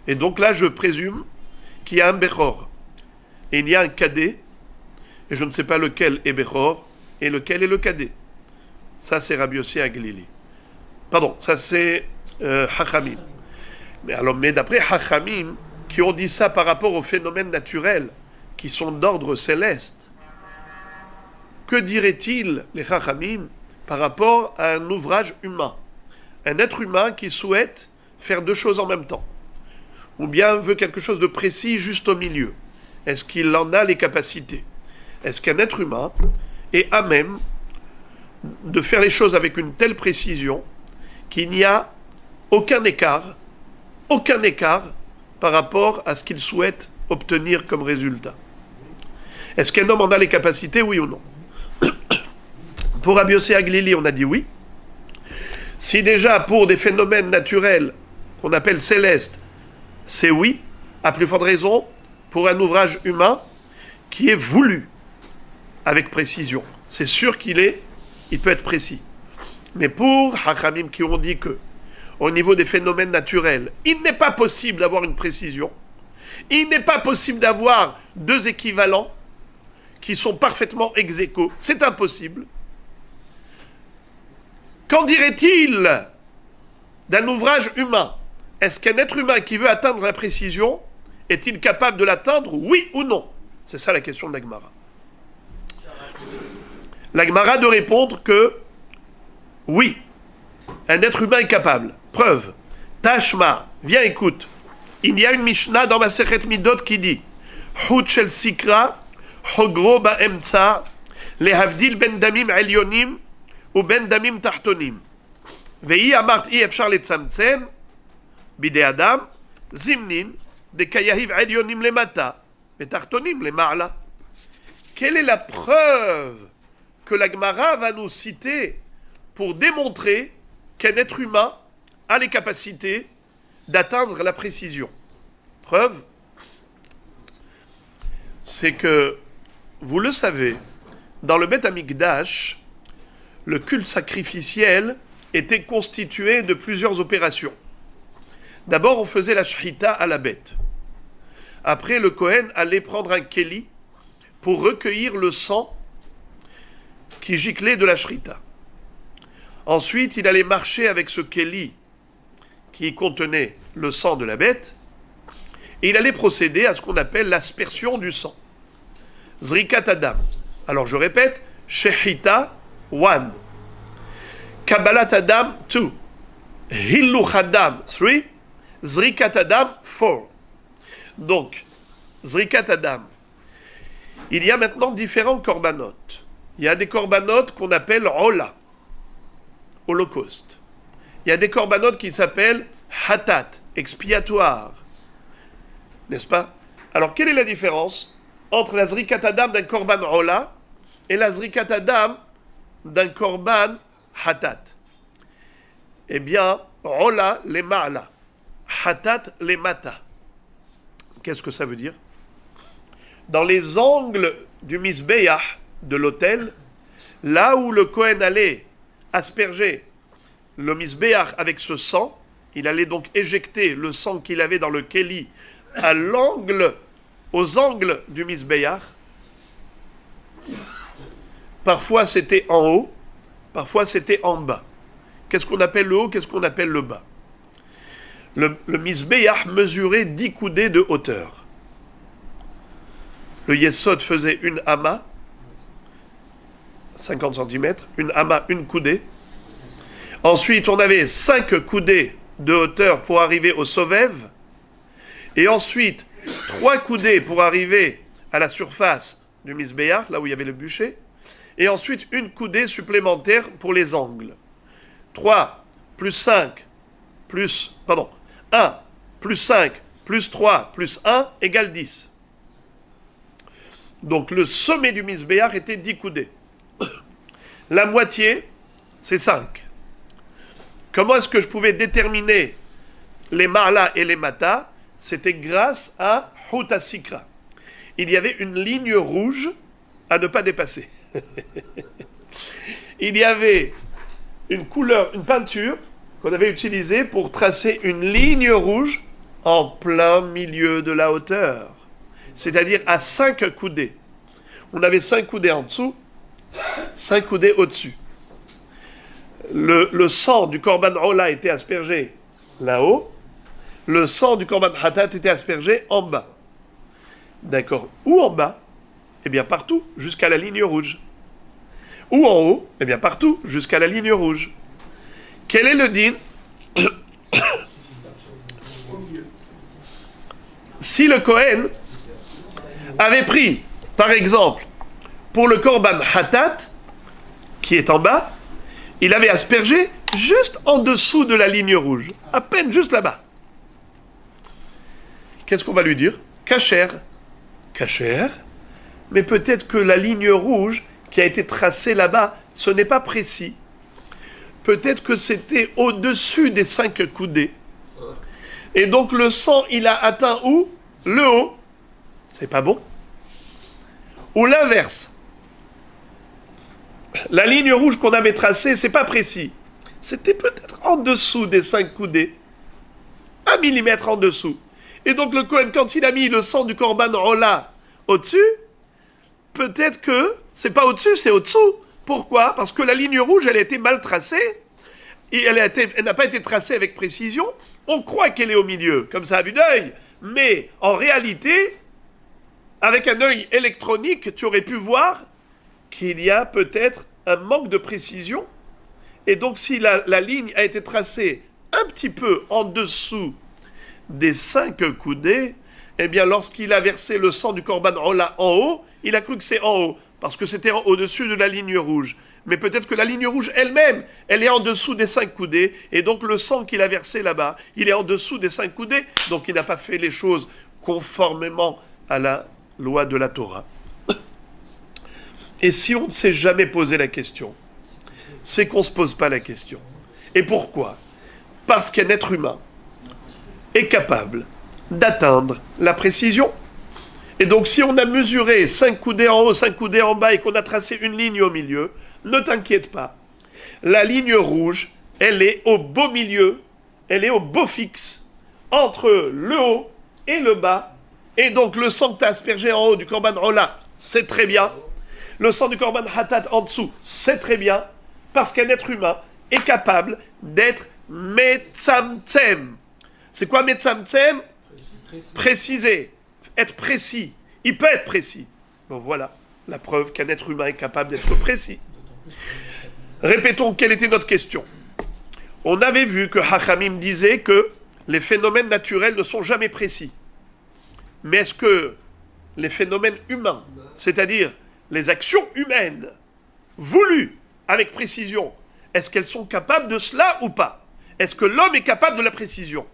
Et donc là, je présume qu'il y a un Bechor. Et il y a un cadet, et je ne sais pas lequel est Bechor, et lequel est le cadet. Ça, c'est Rabbi Yossi Aglili. Pardon, ça c'est Hachamim. Mais d'après Hachamim, qui ont dit ça par rapport aux phénomènes naturels, qui sont d'ordre céleste, que diraient-ils, les Hachamim, par rapport à un ouvrage humain? Un être humain qui souhaite faire deux choses en même temps, ou bien veut quelque chose de précis juste au milieu. Est-ce qu'il en a les capacités? Est-ce qu'un être humain est à même de faire les choses avec une telle précision qu'il n'y a aucun écart par rapport à ce qu'il souhaite obtenir comme résultat? Est-ce qu'un homme en a les capacités, oui ou non? Pour Rabbi Yossi Aglili, on a dit oui. Si déjà pour des phénomènes naturels qu'on appelle célestes, c'est oui, à plus forte raison pour un ouvrage humain qui est voulu avec précision. C'est sûr il peut être précis. Mais pour Hachamim qui ont dit que au niveau des phénomènes naturels, il n'est pas possible d'avoir une précision, il n'est pas possible d'avoir deux équivalents qui sont parfaitement ex aequo, c'est impossible. Qu'en dirait-il d'un ouvrage humain? Est-ce qu'un être humain qui veut atteindre la précision, est-il capable de l'atteindre, oui ou non? C'est ça la question de la Gemara. La Gemara de répondre que oui, un être humain est capable. Preuve. Tashma, viens écoute. Il y a une Mishnah dans ma Masechet Midot qui dit Hut shel sikra, hogro ba'emtsa, lehavdil ben damim elyonim, ou ben damim tahtonim. Ve'i amart i efshar letzamtsem, bide adam, zimnin, de kayahiv elyonim lemata, et tahtonim lema'ala. Quelle est la preuve que la Gemara va nous citer pour démontrer qu'un être humain a les capacités d'atteindre la précision? Preuve, c'est que, vous le savez, dans le Beth Amikdash, le culte sacrificiel était constitué de plusieurs opérations. D'abord, on faisait la shrita à la bête. Après, le Kohen allait prendre un kéli pour recueillir le sang qui giclait de la shrita. Ensuite, il allait marcher avec ce kéli qui contenait le sang de la bête, et il allait procéder à ce qu'on appelle l'aspersion du sang. Zrikat Adam. Alors je répète, shechita, one. Kabbalat Adam, 2. Hilluch Adam, 3. Zrikat Adam, 4. Donc, Zrikat Adam. Il y a maintenant différents korbanot. Il y a des korbanot qu'on appelle Ola, holocauste. Il y a des korbanot qui s'appellent Hatat, expiatoire. N'est-ce pas? Alors, quelle est la différence entre la Zrikat Adam d'un korban Ola et la Zrikat Adam d'un korban Hatat? Eh bien, Ola les ma'ala, Hatat les mata. Qu'est-ce que ça veut dire? Dans les angles du misbéach, de l'autel, là où le Kohen allait asperger le misbéach avec ce sang, il allait donc éjecter le sang qu'il avait dans le kéli à l'angle, aux angles du misbéach. Parfois c'était en haut, parfois c'était en bas. Qu'est-ce qu'on appelle le haut, qu'est-ce qu'on appelle le bas? Le misbéach mesurait 10 coudées de hauteur. Le yesod faisait une ama, 50 cm, une ama, une coudée. Ensuite, on avait 5 coudées de hauteur pour arriver au sovève. Et ensuite, 3 coudées pour arriver à la surface du misbéach, là où il y avait le bûcher. Et ensuite, une coudée supplémentaire pour les angles. 3 plus 5 plus... Pardon. 1 plus 5 plus 3 plus 1 égale 10. Donc le sommet du misbéach était 10 coudées. La moitié, c'est 5. Comment est-ce que je pouvais déterminer les ma'ala et les mata? C'était grâce à Huta Sikra. Il y avait une ligne rouge à ne pas dépasser. Il y avait une couleur, une peinture qu'on avait utilisée pour tracer une ligne rouge en plein milieu de la hauteur. C'est-à-dire à 5 coudées. On avait 5 coudées en dessous, 5 coudées au-dessus. Le sang du korban Ola était aspergé là-haut, le sang du korban Hatat était aspergé en bas. D'accord. Où en bas? Eh bien partout, jusqu'à la ligne rouge. Ou en haut? Eh bien partout, jusqu'à la ligne rouge. Quel est le din? Si le Kohen avait pris, par exemple, pour le korban Hatat, qui est en bas, il avait aspergé juste en dessous de la ligne rouge, à peine juste là-bas. Qu'est-ce qu'on va lui dire? Kacher. Kacher. Mais peut-être que la ligne rouge qui a été tracée là-bas, ce n'est pas précis. Peut-être que c'était au-dessus des 5 coudées. Et donc le sang, il a atteint où? Le haut. C'est pas bon. Ou l'inverse. La ligne rouge qu'on avait tracée, c'est pas précis. C'était peut-être en dessous des 5 coudées. 1 millimètre en dessous. Et donc le Kohen, quand il a mis le sang du korban Ola au-dessus, peut-être que c'est pas au-dessus, c'est au-dessous. Pourquoi? Parce que la ligne rouge, elle a été mal tracée. Et elle n'a pas été tracée avec précision. On croit qu'elle est au milieu, comme ça à vue d'œil. Mais en réalité, avec un œil électronique, tu aurais pu voir qu'il y a peut-être un manque de précision. Et donc si la ligne a été tracée un petit peu en dessous des 5 coudées, eh bien lorsqu'il a versé le sang du korban Ola en haut, il a cru que c'est en haut, parce que c'était au-dessus de la ligne rouge. Mais peut-être que la ligne rouge elle-même, elle est en dessous des 5 coudées, et donc le sang qu'il a versé là-bas, il est en dessous des 5 coudées, donc il n'a pas fait les choses conformément à la loi de la Torah. Et si on ne s'est jamais posé la question, c'est qu'on ne se pose pas la question. Et pourquoi? Parce qu'un être humain est capable d'atteindre la précision. Et donc si on a mesuré 5 coudées en haut, 5 coudées en bas, et qu'on a tracé une ligne au milieu, ne t'inquiète pas. La ligne rouge, elle est au beau milieu, elle est au beau fixe, entre le haut et le bas. Et donc le sang que tu as aspergé en haut du korban Ola, c'est très bien. Le sang du korban Hatat en dessous, c'est très bien. Parce qu'un être humain est capable d'être metzamtzem. C'est quoi metzamtzem? Préciser, être précis. Il peut être précis. Donc voilà la preuve qu'un être humain est capable d'être précis. Répétons quelle était notre question. On avait vu que Hachamim disait que les phénomènes naturels ne sont jamais précis. Mais est-ce que les phénomènes humains, c'est-à-dire les actions humaines, voulues avec précision, est-ce qu'elles sont capables de cela ou pas? Est-ce que l'homme est capable de la précision?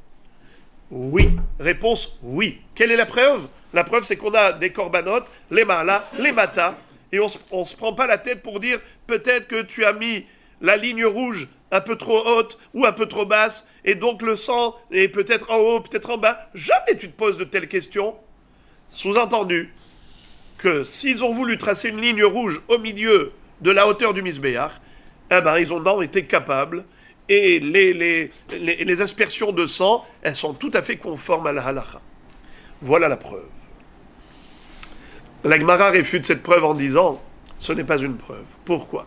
Oui. Réponse, oui. Quelle est la preuve? La preuve, c'est qu'on a des corbanotes, les malas, les matas, et on ne se prend pas la tête pour dire peut-être que tu as mis la ligne rouge un peu trop haute ou un peu trop basse, et donc le sang est peut-être en haut, peut-être en bas. Jamais tu te poses de telles questions. Sous-entendu que s'ils ont voulu tracer une ligne rouge au milieu de la hauteur du Misbéach, eh ben, ils ont été capables, et les aspersions de sang, elles sont tout à fait conformes à la halakha. Voilà la preuve. La Gemara réfute cette preuve en disant ce n'est pas une preuve. Pourquoi?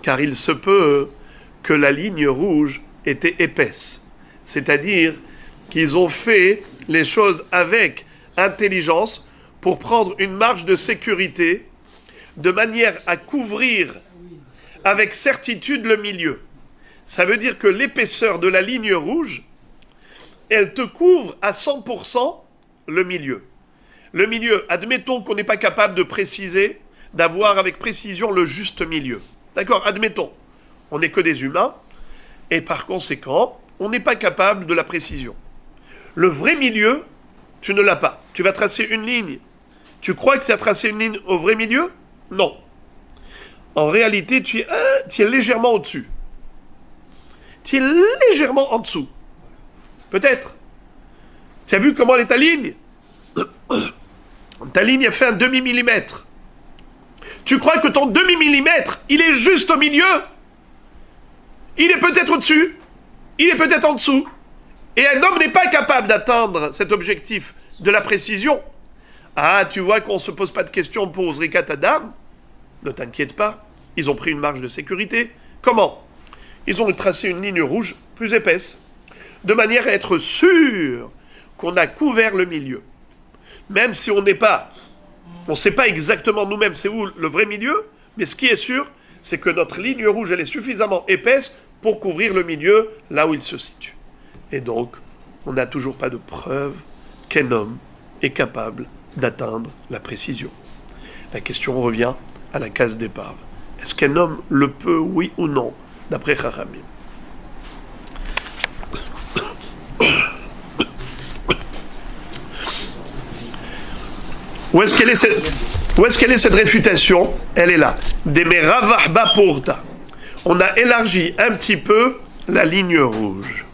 Car il se peut que la ligne rouge était épaisse. C'est-à-dire qu'ils ont fait les choses avec intelligence pour prendre une marge de sécurité de manière à couvrir avec certitude le milieu. Ça veut dire que l'épaisseur de la ligne rouge, elle te couvre à 100% le milieu. Le milieu, admettons qu'on n'est pas capable de préciser, d'avoir avec précision le juste milieu. D'accord? Admettons. On n'est que des humains, et par conséquent, on n'est pas capable de la précision. Le vrai milieu, tu ne l'as pas. Tu vas tracer une ligne. Tu crois que tu as tracé une ligne au vrai milieu? Non. En réalité, tu es légèrement au-dessus. Tu es légèrement en dessous. Peut-être. Tu as vu comment est ta ligne? Ta ligne a fait un demi-millimètre. Tu crois que ton demi-millimètre, il est juste au milieu? Il est peut-être au-dessus. Il est peut-être en dessous. Et un homme n'est pas capable d'atteindre cet objectif de la précision. Ah, tu vois qu'on ne se pose pas de questions pour Zrikat Adam? Ne t'inquiète pas. Ils ont pris une marge de sécurité. Comment? Ils ont tracé une ligne rouge plus épaisse, de manière à être sûr qu'on a couvert le milieu. Même si on ne sait pas exactement nous-mêmes c'est où le vrai milieu, mais ce qui est sûr, c'est que notre ligne rouge, elle est suffisamment épaisse pour couvrir le milieu là où il se situe. Et donc, on n'a toujours pas de preuve qu'un homme est capable d'atteindre la précision. La question revient à la case départ. Est-ce qu'un homme le peut, oui ou non, d'après Chachamim? Où est-ce qu'elle est cette réfutation? Elle est là. Demeravahba porta. On a élargi un petit peu la ligne rouge.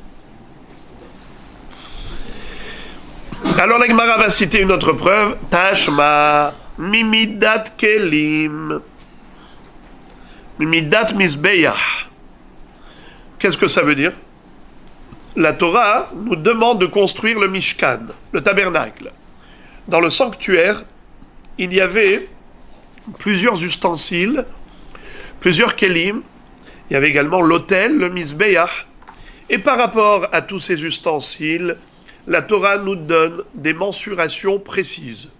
Alors la Gemara va citer une autre preuve. Tashma mimidat kelim mimidat misbeyah. Qu'est-ce que ça veut dire? La Torah nous demande de construire le Mishkan, le tabernacle. Dans le sanctuaire, il y avait plusieurs ustensiles, plusieurs kelim. Il y avait également l'autel, le misbeyah. Et par rapport à tous ces ustensiles, la Torah nous donne des mensurations précises.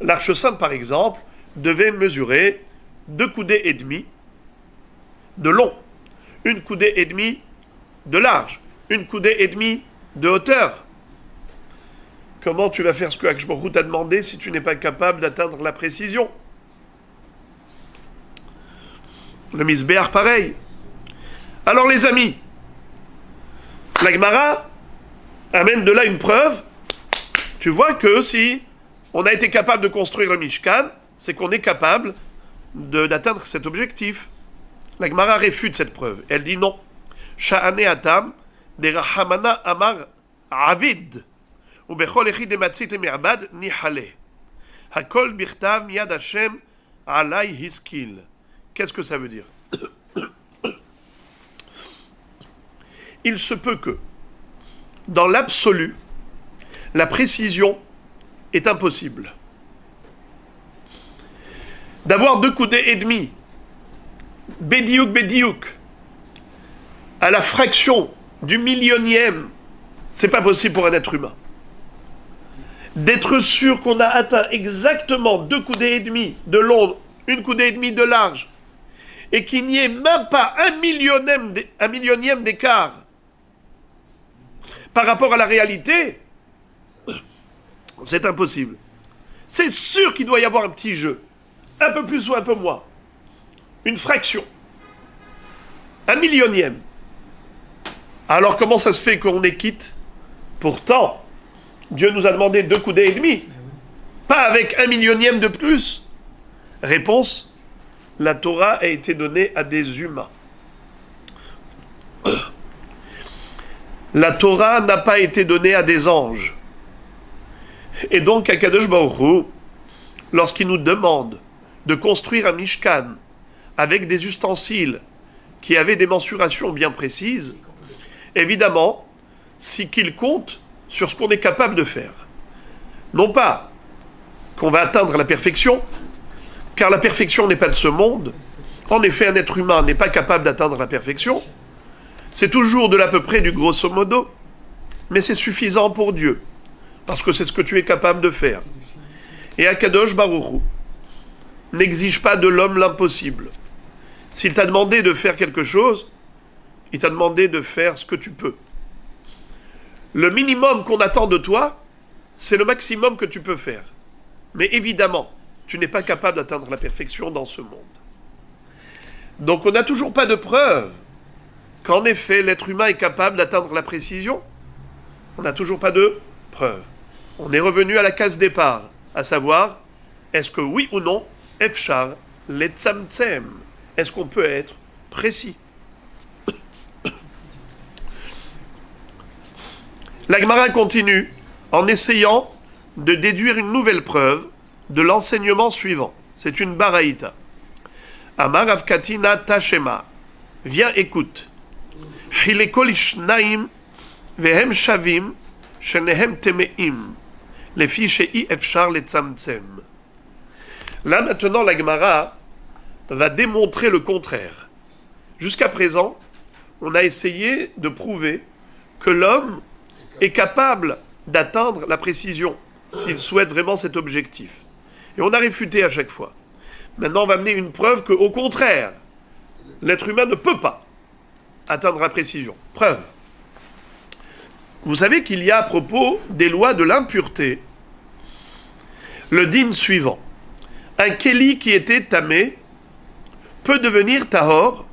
L'Arche Sainte, par exemple, devait mesurer 2 coudées et demie de long, 1 coudée et demie de large, 1 coudée et demie de hauteur. Comment tu vas faire ce que Akadosh Baruch Hu t'a demandé si tu n'es pas capable d'atteindre la précision? Le misbéach, pareil. Alors les amis, la Gemara amène de là une preuve. Tu vois que si on a été capable de construire le Mishkan, c'est qu'on est capable d'atteindre cet objectif. La Gemara réfute cette preuve. Elle dit non. Sha'ane atam de rahamana amar avid. ובכל יחיד דמצית למעבד ניחלה. הכל בכתב מיד השם עלי השכיל. Qu'est-ce que ça veut dire? Il se peut que, dans l'absolu, la précision est impossible. D'avoir 2 coudées et demi, bédiouk, à la fraction du millionième, c'est pas possible pour un être humain. D'être sûr qu'on a atteint exactement 2 coudées et demi de long, 1 coudée et demi de large, et qu'il n'y ait même pas un millionième d'écart par rapport à la réalité, c'est impossible. C'est sûr qu'il doit y avoir un petit jeu, un peu plus ou un peu moins, une fraction, un millionième. Alors comment ça se fait qu'on est quitte? Pourtant, Dieu nous a demandé 2 coudées et demi, pas avec un millionième de plus. Réponse, la Torah a été donnée à des humains. La Torah n'a pas été donnée à des anges. Et donc, Akadosh Baruch Hu, lorsqu'il nous demande de construire un Mishkan avec des ustensiles qui avaient des mensurations bien précises, évidemment, c'est qu'il compte sur ce qu'on est capable de faire. Non pas qu'on va atteindre la perfection, car la perfection n'est pas de ce monde. En effet, un être humain n'est pas capable d'atteindre la perfection. C'est toujours de l'à peu près du grosso modo, mais c'est suffisant pour Dieu, parce que c'est ce que tu es capable de faire. Et Akadosh Baruch Hu n'exige pas de l'homme l'impossible. S'il t'a demandé de faire quelque chose, il t'a demandé de faire ce que tu peux. Le minimum qu'on attend de toi, c'est le maximum que tu peux faire. Mais évidemment, tu n'es pas capable d'atteindre la perfection dans ce monde. Donc on n'a toujours pas de preuve qu'en effet l'être humain est capable d'atteindre la précision. On n'a toujours pas de preuve. On est revenu à la case départ, à savoir, est-ce que oui ou non, Efshar, letzamtzem, est-ce qu'on peut être précis? La Gemara continue en essayant de déduire une nouvelle preuve de l'enseignement suivant. C'est une baraïta. Amar Avkatina Tashema. Viens, écoute. Hilekol ishnaim vehem shavim shenehem temeim lefi shei efshar letzamtzem. Là maintenant la Gemara va démontrer le contraire. Jusqu'à présent, on a essayé de prouver que l'homme est capable d'atteindre la précision s'il souhaite vraiment cet objectif. Et on a réfuté à chaque fois. Maintenant, on va amener une preuve qu'au contraire, l'être humain ne peut pas atteindre la précision. Preuve. Vous savez qu'il y a à propos des lois de l'impureté le din suivant. Un kéli qui était tamé peut devenir tahor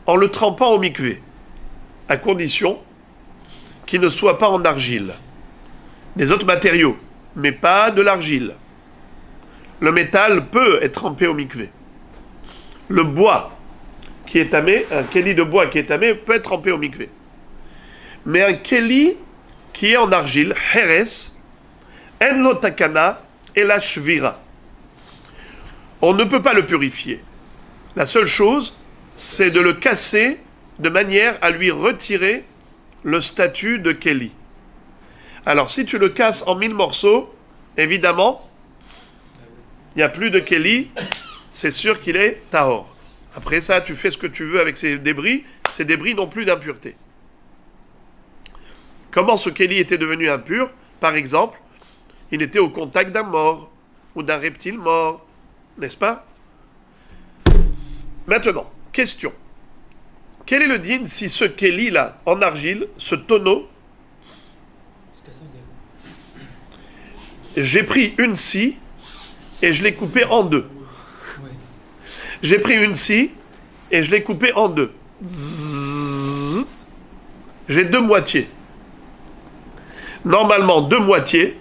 en le trempant au mikvé, à condition qu'il ne soit pas en argile. Des autres matériaux, mais pas de l'argile. Le métal peut être trempé au mikvé. Le bois qui est tamé, un kéli de bois qui est tamé, peut être trempé au mikvé. Mais un kéli qui est en argile, heres, en lo takana et la shvira. On ne peut pas le purifier. La seule chose, c'est de le casser de manière à lui retirer le statut de kéli. Alors, si tu le casses en 1000 morceaux, évidemment, il n'y a plus de kéli, c'est sûr qu'il est tahor. Après ça, tu fais ce que tu veux avec ces débris n'ont plus d'impureté. Comment ce kéli était devenu impur? Par exemple, il était au contact d'un mort, ou d'un reptile mort, n'est-ce pas? Maintenant, question. Quel est le din si ce kéli-là, en argile, ce tonneau, j'ai pris une scie et je l'ai coupée en deux. J'ai pris une scie et je l'ai coupée en deux. Zzzz. J'ai 2 moitiés. Normalement, 2 moitiés,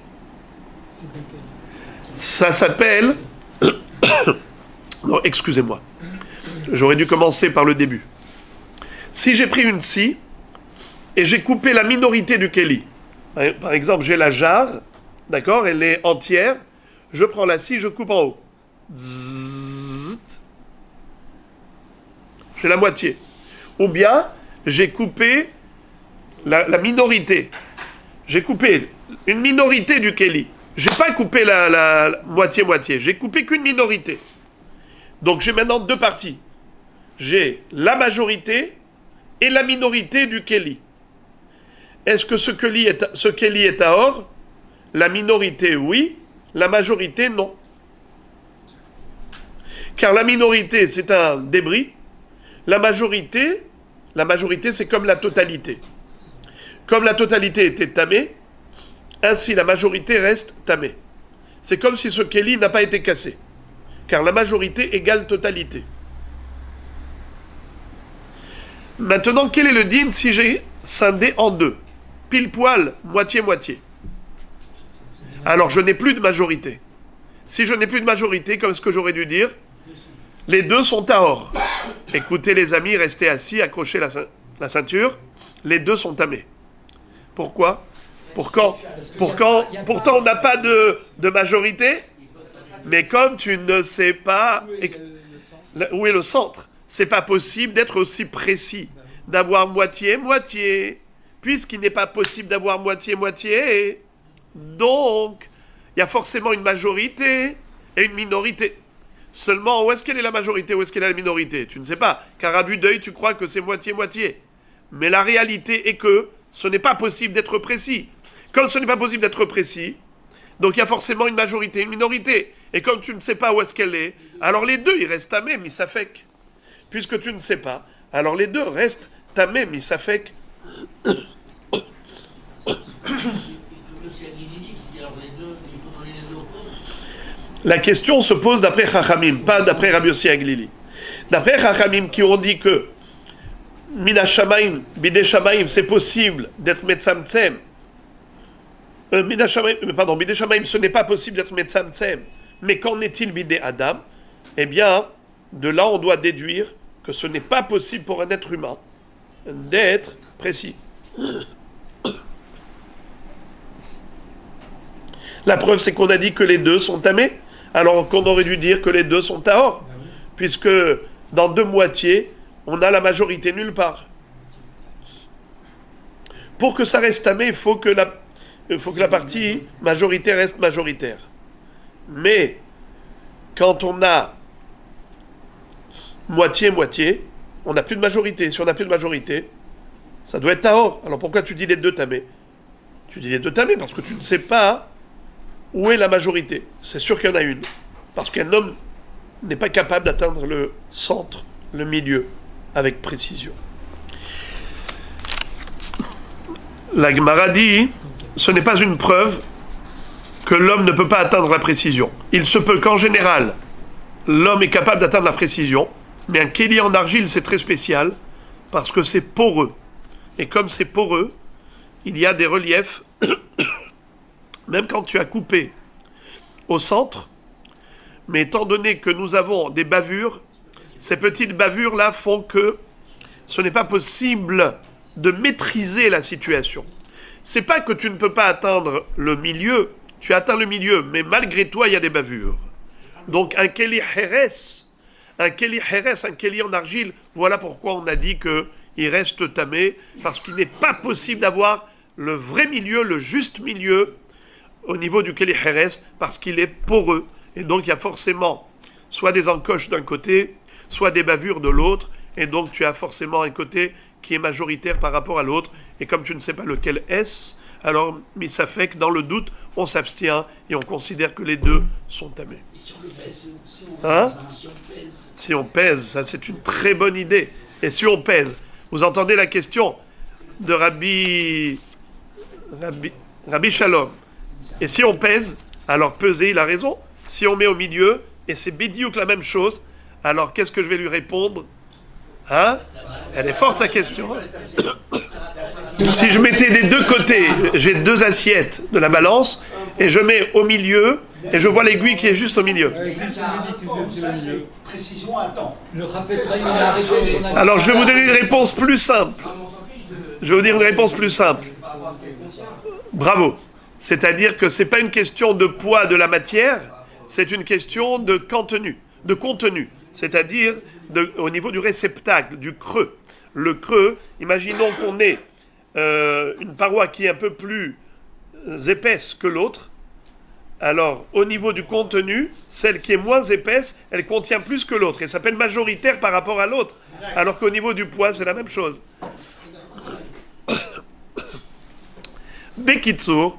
ça s'appelle... Non, excusez-moi. J'aurais dû commencer par le début. Si j'ai pris une scie et j'ai coupé la minorité du kéli, par exemple, j'ai la jarre, d'accord, elle est entière, je prends la scie, je coupe en haut. Zzzz. J'ai la moitié. Ou bien, j'ai coupé la minorité. J'ai coupé une minorité du kéli. J'ai pas coupé la moitié-moitié. J'ai coupé qu'une minorité. Donc j'ai maintenant 2 parties. J'ai la majorité et la minorité du kéli. Est-ce que ce kéli est tahor? La minorité, oui. La majorité, non. Car la minorité, c'est un débris. La majorité, c'est comme la totalité. Comme la totalité était tamée, ainsi la majorité reste tamée. C'est comme si ce Kéli n'a pas été cassé. Car la majorité égale totalité. Maintenant, quel est le din si j'ai scindé en deux? Pile poil, moitié-moitié. Alors je n'ai plus de majorité. Si je n'ai plus de majorité, comme ce que j'aurais dû dire, les deux sont tahor. Écoutez les amis, restez assis, accrochez la ceinture. Les deux sont tamés. Pourquoi? Pourtant on n'a pas de majorité, mais comme tu ne sais pas où est le centre, c'est pas possible d'être aussi précis, d'avoir moitié-moitié, puisqu'il n'est pas possible d'avoir moitié-moitié. Donc, il y a forcément une majorité et une minorité. Seulement, où est-ce qu'elle est la majorité, où est-ce qu'elle est la minorité? Tu ne sais pas, car à vue d'œil, tu crois que c'est moitié-moitié. Mais la réalité est que ce n'est pas possible d'être précis. Comme ce n'est pas possible d'être précis, donc il y a forcément une majorité, une minorité. Et comme tu ne sais pas où est-ce qu'elle est, alors les deux, ils restent tamés, misafek. Puisque tu ne sais pas, alors les deux restent tamés, misafek. La question se pose d'après Chachamim, pas d'après Rabbi Yossi Aglili. D'après Chachamim qui ont dit que Mina Shamaim, Bidei Shamaim, c'est possible d'être Metzamtzem. Bidei Shamaim, ce n'est pas possible d'être Metzamtzem. Mais qu'en est-il Bidei Adam? Eh bien, de là, on doit déduire que ce n'est pas possible pour un être humain d'être précis. La preuve, c'est qu'on a dit que les deux sont tamés, alors qu'on aurait dû dire que les deux sont tahor, puisque dans deux moitiés, on a la majorité nulle part. Pour que ça reste tamé, il faut que la partie majoritaire reste majoritaire. Mais quand on a moitié-moitié, on n'a plus de majorité. Si on n'a plus de majorité, ça doit être tahor. Alors pourquoi tu dis les deux tamés? Tu dis les deux tamés parce que tu ne sais pas où est la majorité. C'est sûr qu'il y en a une. Parce qu'un homme n'est pas capable d'atteindre le centre, le milieu, avec précision. La Gemara dit, ce n'est pas une preuve que l'homme ne peut pas atteindre la précision. Il se peut qu'en général, l'homme est capable d'atteindre la précision, mais un kéli en argile, c'est très spécial, parce que c'est poreux. Et comme c'est poreux, il y a des reliefs, même quand tu as coupé au centre, mais étant donné que nous avons des bavures, ces petites bavures-là font que ce n'est pas possible de maîtriser la situation. C'est pas que tu ne peux pas atteindre le milieu, tu atteins le milieu, mais malgré toi, il y a des bavures. Donc un kéli héres, un kéli en argile, voilà pourquoi on a dit qu'il reste tamé, parce qu'il n'est pas possible d'avoir le vrai milieu, le juste milieu, au niveau du kéli héres, parce qu'il est poreux. Et donc il y a forcément soit des encoches d'un côté, soit des bavures de l'autre, et donc tu as forcément un côté qui est majoritaire par rapport à l'autre, et comme tu ne sais pas lequel est-ce, alors misafek, dans le doute, on s'abstient, et on considère que les deux sont tamés. Si on pèse, ça c'est une très bonne idée. Et si on pèse, vous entendez la question de Rabbi Shalom. Et si on pèse, alors peser, il a raison. Si on met au milieu, et c'est Bédiouk la même chose, alors qu'est-ce que je vais lui répondre? Hein? Elle est forte sa question. Si je mettais des deux côtés, j'ai deux assiettes de la balance, et je mets au milieu, et je vois l'aiguille qui est juste au milieu. Alors je vais vous donner une réponse plus simple. Je vais vous dire une réponse plus simple. Bravo. C'est-à-dire que ce n'est pas une question de poids de la matière, c'est une question de contenu. C'est-à-dire au niveau du réceptacle, du creux. Le creux, imaginons qu'on ait une paroi qui est un peu plus épaisse que l'autre. Alors, au niveau du contenu, celle qui est moins épaisse, elle contient plus que l'autre. Elle s'appelle majoritaire par rapport à l'autre. Alors qu'au niveau du poids, c'est la même chose. Bekitsour,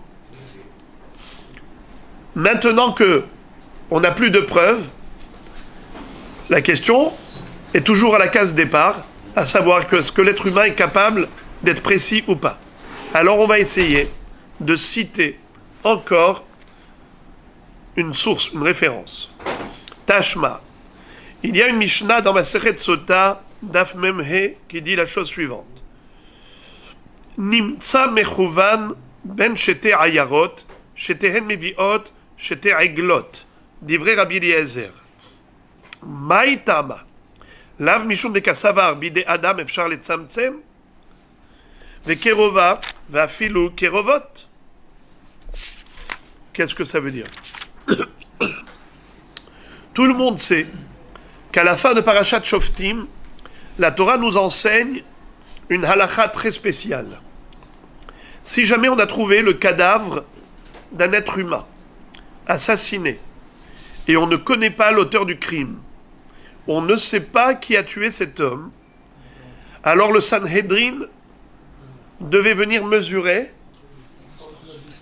maintenant que on n'a plus de preuves, La question est toujours à la case départ, à savoir que est-ce que l'être humain est capable d'être précis ou pas. Alors on va essayer de citer encore une source, une référence. Tashma. Il y a une Mishnah dans Masechet Sota, Daf Memhe, qui dit la chose suivante. Nimtza mechuvan ben shete ayarot, shetehen meviot, shete aiglot. Divrei Rabbi Eliezer. Maïtama. Lav mishum de kasavar bide adam efshar letzamtzem. Vekerova, vafilu kerovot. Qu'est-ce que ça veut dire? Tout le monde sait qu'à la fin de Parashat Shoftim, la Torah nous enseigne une halakha très spéciale. Si jamais on a trouvé le cadavre d'un être humain assassiné et on ne connaît pas l'auteur du crime, on ne sait pas qui a tué cet homme, alors le Sanhedrin devait venir mesurer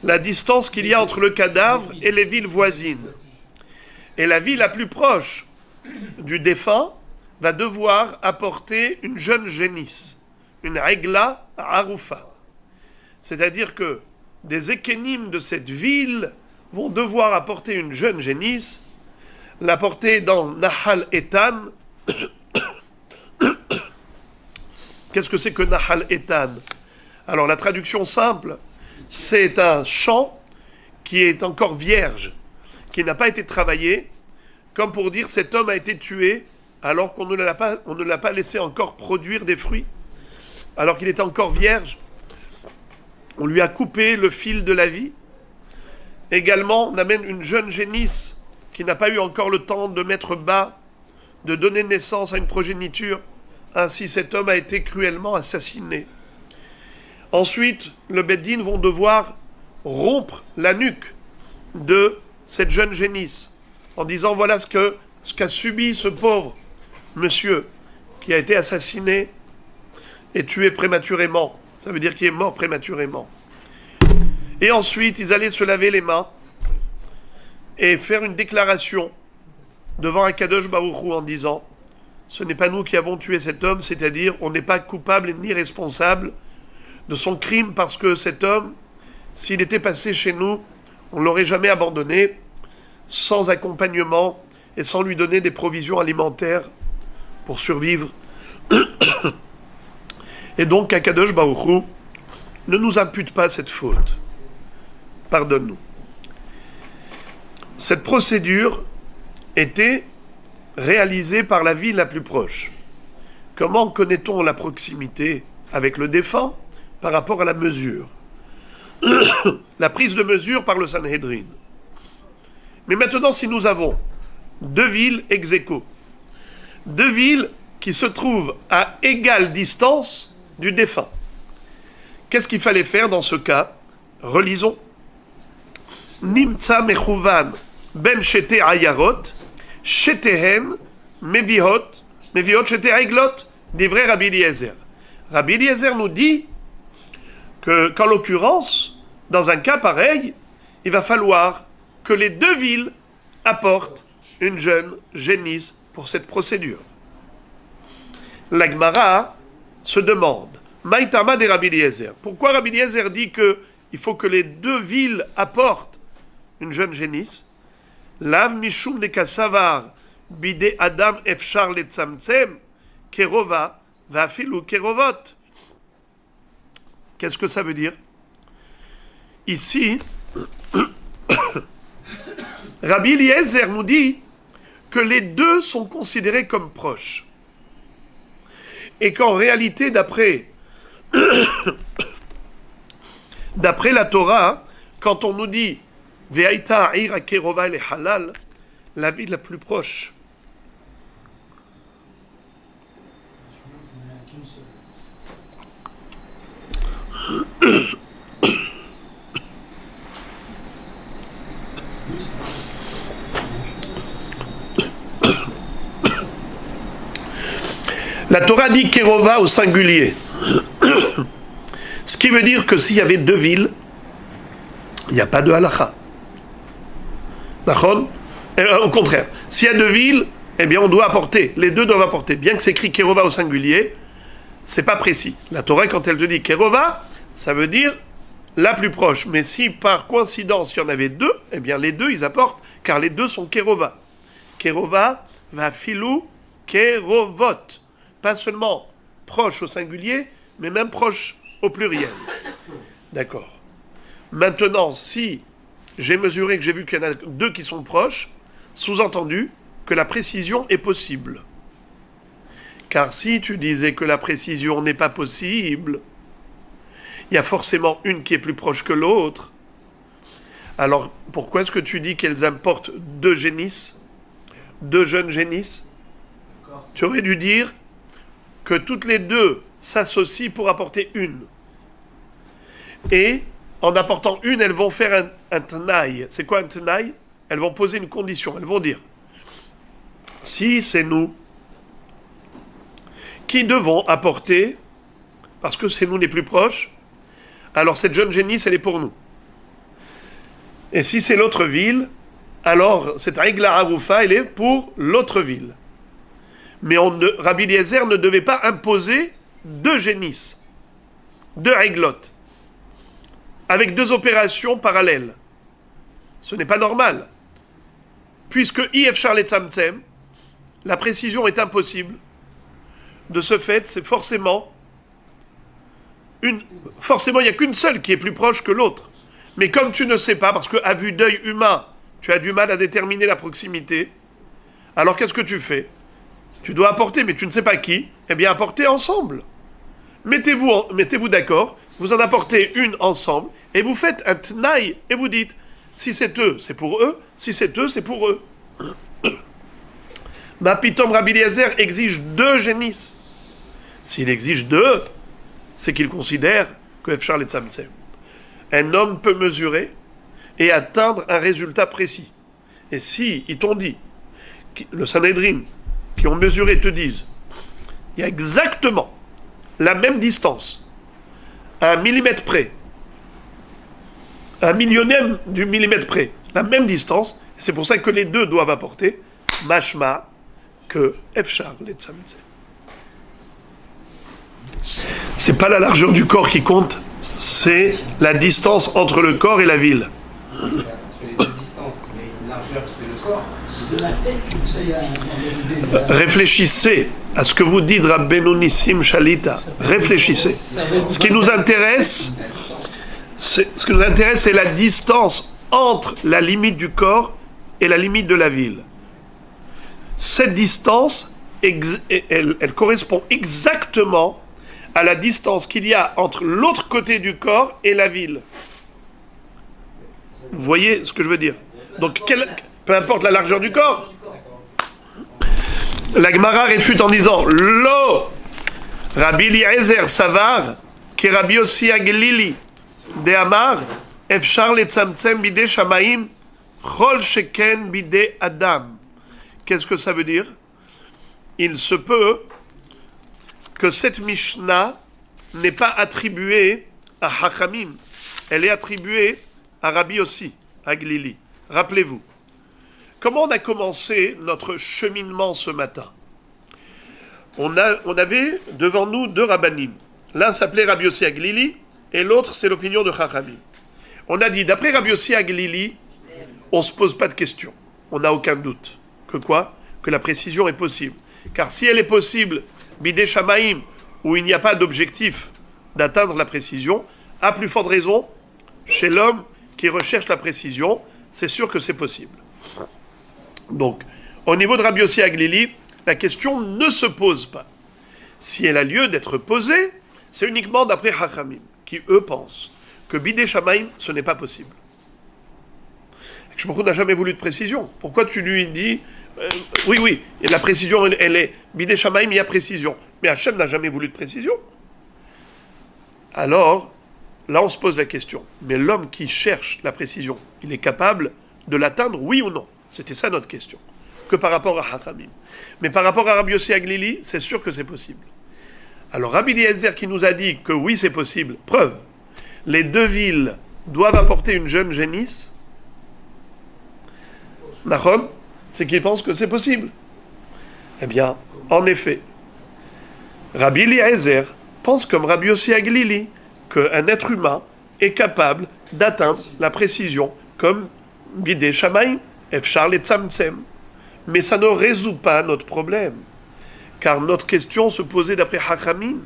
la distance qu'il y a entre le cadavre et les villes voisines. Et la ville la plus proche du défunt va devoir apporter une jeune génisse, une Aigla Arufa. C'est-à-dire que des ékénimes de cette ville vont devoir apporter une jeune génisse, l'apporter dans Nahal Etan. Qu'est-ce que c'est que Nahal Etan? Alors la traduction simple, c'est un champ qui est encore vierge, qui n'a pas été travaillé, comme pour dire cet homme a été tué alors qu'on ne l'a pas laissé encore produire des fruits, alors qu'il était encore vierge. On lui a coupé le fil de la vie. Également, on amène une jeune génisse qui n'a pas eu encore le temps de mettre bas, de donner naissance à une progéniture. Ainsi, cet homme a été cruellement assassiné. Ensuite, le Beddin vont devoir rompre la nuque de cette jeune génisse en disant voilà ce qu'a subi ce pauvre monsieur qui a été assassiné et tué prématurément. Ça veut dire qu'il est mort prématurément. Et ensuite, ils allaient se laver les mains et faire une déclaration devant Akadosh Baruch Hu en disant ce n'est pas nous qui avons tué cet homme, c'est-à-dire on n'est pas coupable ni responsable de son crime parce que cet homme, s'il était passé chez nous, on ne l'aurait jamais abandonné sans accompagnement et sans lui donner des provisions alimentaires pour survivre. Et donc, Akadosh Baruch Hu ne nous impute pas cette faute. Pardonne-nous. Cette procédure était réalisée par la ville la plus proche. Comment connaît-on la proximité avec le défunt par rapport à la mesure? La prise de mesure par le Sanhedrin. Mais maintenant, si nous avons deux villes ex aequo, deux villes qui se trouvent à égale distance du défunt, qu'est-ce qu'il fallait faire dans ce cas? Relisons. Nimtza mechuvan ben shete ayarot, shetehen meviot shete aiglot, divrei Rabbi Eliezer. Rabbi Eliezer nous dit qu'en l'occurrence, dans un cas pareil, il va falloir que les deux villes apportent une jeune génisse pour cette procédure. La Gemara se demande, Maïtama de Rabbi Eliezer, pourquoi Rabbi Eliezer dit qu'il faut que les deux villes apportent une jeune génisse? Lav mishum de kasavar bide adam efshar letzamtzem kerova vafilu kerovot. Qu'est-ce que ça veut dire? Ici, Rabbi Eliezer nous dit que les deux sont considérés comme proches. Et qu'en réalité, d'après la Torah, quand on nous dit Ve'aita ira kerova le halal, la ville la plus proche. La Torah dit Kerova au singulier. Ce qui veut dire que s'il y avait deux villes, il n'y a pas de halakha. D'accord ? Au contraire, s'il y a deux villes, eh bien on doit apporter, les deux doivent apporter. Bien que c'est écrit Kerova au singulier, c'est pas précis. La Torah, quand elle te dit Kerova, ça veut dire la plus proche. Mais si par coïncidence il y en avait deux, eh bien les deux ils apportent, car les deux sont Kerova. Kerova va filou Kerovot. Pas seulement proche au singulier, mais même proche au pluriel. D'accord. Maintenant, si j'ai mesuré que j'ai vu qu'il y en a deux qui sont proches, sous-entendu que la précision est possible. Car si tu disais que la précision n'est pas possible, il y a forcément une qui est plus proche que l'autre. Alors, pourquoi est-ce que tu dis qu'elles importent deux génisses, deux jeunes génisses? Tu aurais dû dire que toutes les deux s'associent pour apporter une. Et en apportant une, elles vont faire un tenaï. C'est quoi un tenaï? Elles vont poser une condition. Elles vont dire, si c'est nous qui devons apporter, parce que c'est nous les plus proches, alors cette jeune génisse, elle est pour nous. Et si c'est l'autre ville, alors cette Aïgla Haroufa, elle est pour l'autre ville. Mais Rabbi Eliezer ne devait pas imposer deux génisses, deux Aïglotes, avec deux opérations parallèles. Ce n'est pas normal. Puisque I.F. Charles Tzamtzem, la précision est impossible. De ce fait, c'est forcément il n'y a qu'une seule qui est plus proche que l'autre. Mais comme tu ne sais pas, parce qu'à vue d'œil humain, tu as du mal à déterminer la proximité, alors qu'est-ce que tu fais? Tu dois apporter, mais tu ne sais pas qui. Eh bien, apportez ensemble. Mettez-vous d'accord, vous en apportez une ensemble, et vous faites un tnaï, et vous dites, si c'est eux, c'est pour eux, si c'est eux, c'est pour eux. Ma pitom Rabbi Eliezer exige deux génisses. S'il exige deux, c'est qu'il considère que Efchar le Tzamtzem. Un homme peut mesurer et atteindre un résultat précis. Et si ils t'ont dit, le Sanhedrin, qui ont mesuré, te disent, il y a exactement la même distance, à 1 millimètre près, un millionième du millimètre près, la même distance, c'est pour ça que les deux doivent apporter mashma que Efchar le Tzamtzem. C'est pas la largeur du corps qui compte, c'est la distance entre le corps et la ville. Les deux distances, mais une largeur qui fait le corps. C'est de la tête, ça y a. Réfléchissez à ce que vous dites Rabbeinu Nissim Shalita. Réfléchissez. Ce qui nous intéresse, c'est la distance entre la limite du corps et la limite de la ville. Cette distance, elle correspond exactement à la distance qu'il y a entre l'autre côté du corps et la ville. Vous voyez ce que je veux dire? Donc, peu importe la largeur du corps. La Gemara réfute en disant Lo Rabbi Eliezer Savar ki Rabbi Yossi Aglili de Amar Efshar letzamtzem bide shamaim chol sheken bide Adam. Qu'est-ce que ça veut dire? Il se peut que cette Mishnah n'est pas attribuée à Hachamim, elle est attribuée à Rabbi Yossi Aglili. Rappelez-vous, comment on a commencé notre cheminement ce matin? On avait devant nous deux rabbanim. L'un s'appelait Rabbi Yossi Aglili et l'autre c'est l'opinion de Chachamim. On a dit, d'après Rabbi Yossi Aglili, on ne se pose pas de questions. On n'a aucun doute. Que quoi? Que la précision est possible. Car si elle est possible, Bidé Shamaïm, où il n'y a pas d'objectif d'atteindre la précision, à plus forte raison, chez l'homme qui recherche la précision, c'est sûr que c'est possible. Donc, au niveau de Rabbi Yossi Aglili, la question ne se pose pas. Si elle a lieu d'être posée, c'est uniquement d'après Hachamim, qui eux pensent que Bidé Shamaïm, ce n'est pas possible. Shmuel n'a jamais voulu de précision. Pourquoi tu lui dis oui, et la précision, elle est Bidé Shamaïm, il y a précision. Mais Hachem n'a jamais voulu de précision. Alors, là, on se pose la question. Mais l'homme qui cherche la précision, il est capable de l'atteindre, oui ou non? C'était ça notre question. Que par rapport à Hachamim. Mais par rapport à Rabbi Yossi Aglili, c'est sûr que c'est possible. Alors, Rabbi Eliezer qui nous a dit que oui, c'est possible, preuve, les deux villes doivent apporter une jeune génisse, Nachon, c'est qu'il pense que c'est possible. Eh bien, en effet, Rabbi Eliezer pense comme Rabbi Yossi Aglili qu'un être humain est capable d'atteindre la précision comme Bidei Shamayim, Efshar le Tzamtzem. Mais ça ne résout pas notre problème. Car notre question se posait d'après Hachamim,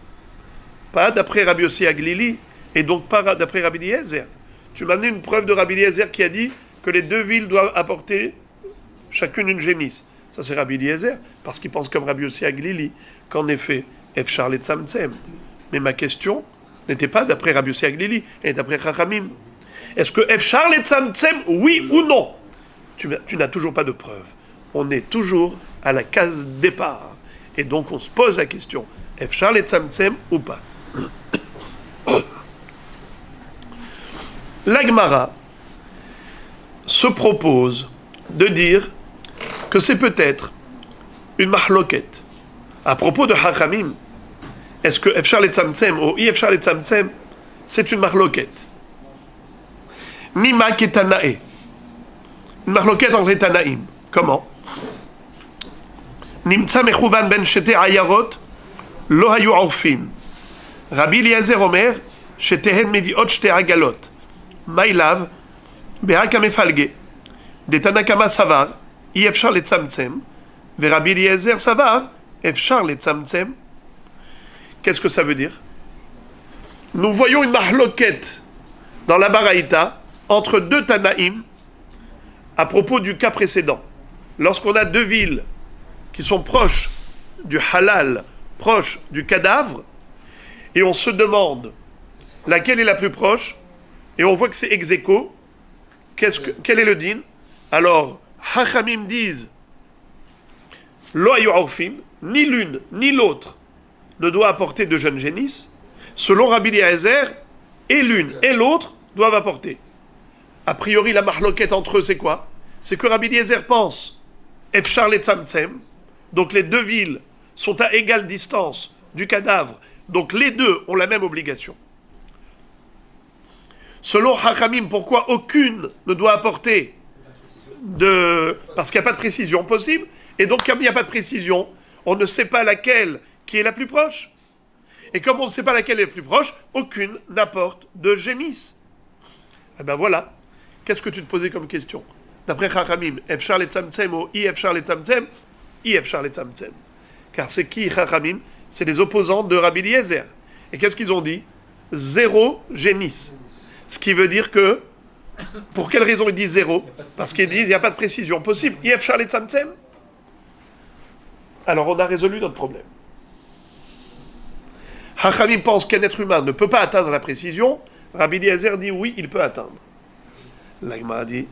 pas d'après Rabbi Yossi Aglili, et donc pas d'après Rabbi Eliezer. Tu m'as amené une preuve de Rabbi Eliezer qui a dit que les deux villes doivent apporter chacune une génisse. Ça c'est Rabbi Eliezer, parce qu'il pense comme Rabbi Yossi Aglili, qu'en effet, Efshar le Tzamtzem. Mais ma question n'était pas d'après Rabbi Yossi Aglili, et d'après Chachamim. Est-ce que Efshar le Tzamtzem, oui ou non? Tu n'as toujours pas de preuve. On est toujours à la case départ. Et donc on se pose la question, Efshar le Tzamtzem ou pas? La Gemara se propose de dire que c'est peut-être une mahloket. À propos de Hachamim, est-ce que Efshar le Tzamtzem ou Efshar le Tzamtzem, c'est une mahloket? Nima ketanae. Une mahloket entre les Tanaïm. Comment? Nimtza mechouvan ben shete ayarot lo hayu orfim. Rabbi Eliezer Omer shetehen meviot shte agalot. Mailav behaka mefalge. De Tanakama savar i efshar le tzamtzem. Ve Rabbi Eliezer savar efshar le tzamtzem. Qu'est-ce que ça veut dire? Nous voyons une mahloket dans la Baraïta entre deux Tanaïm à propos du cas précédent. Lorsqu'on a deux villes qui sont proches du halal, proches du cadavre, et on se demande laquelle est la plus proche, et on voit que c'est ex aequo, quel est le din? Alors, Hachamim disent Lo hayu orfim, ni l'une ni l'autre ne doit apporter de jeunes génisses. Selon Rabbi Eliezer, et l'une et l'autre doivent apporter. A priori, la mahloket entre eux, c'est quoi? C'est que Rabbi Eliezer pense Efshar le Tzamtzem, donc les deux villes sont à égale distance du cadavre, donc les deux ont la même obligation. Selon Hachamim, pourquoi aucune ne doit apporter parce qu'il n'y a pas de précision possible, et donc comme il n'y a pas de précision, on ne sait pas laquelle qui est la plus proche. Et comme on ne sait pas laquelle est la plus proche, aucune n'apporte de génisse. Eh bien voilà. Qu'est-ce que tu te posais comme question? D'après Chachamim, Efshar le Tzamtzem ou Efshar le Tzamtzem, Efshar le Tzamtzem. Car c'est qui Chachamim? C'est les opposants de Rabbi Eliezer. Et qu'est-ce qu'ils ont dit? Zéro génisse. Ce qui veut dire que, pour quelle raison ils disent zéro? Parce qu'ils disent qu'il n'y a pas de précision possible. Efshar le Tzamtzem. Alors on a résolu notre problème. Chachamim pense qu'un être humain ne peut pas atteindre la précision. Rabbi Eliezer dit oui, il peut atteindre. La Gemara dit,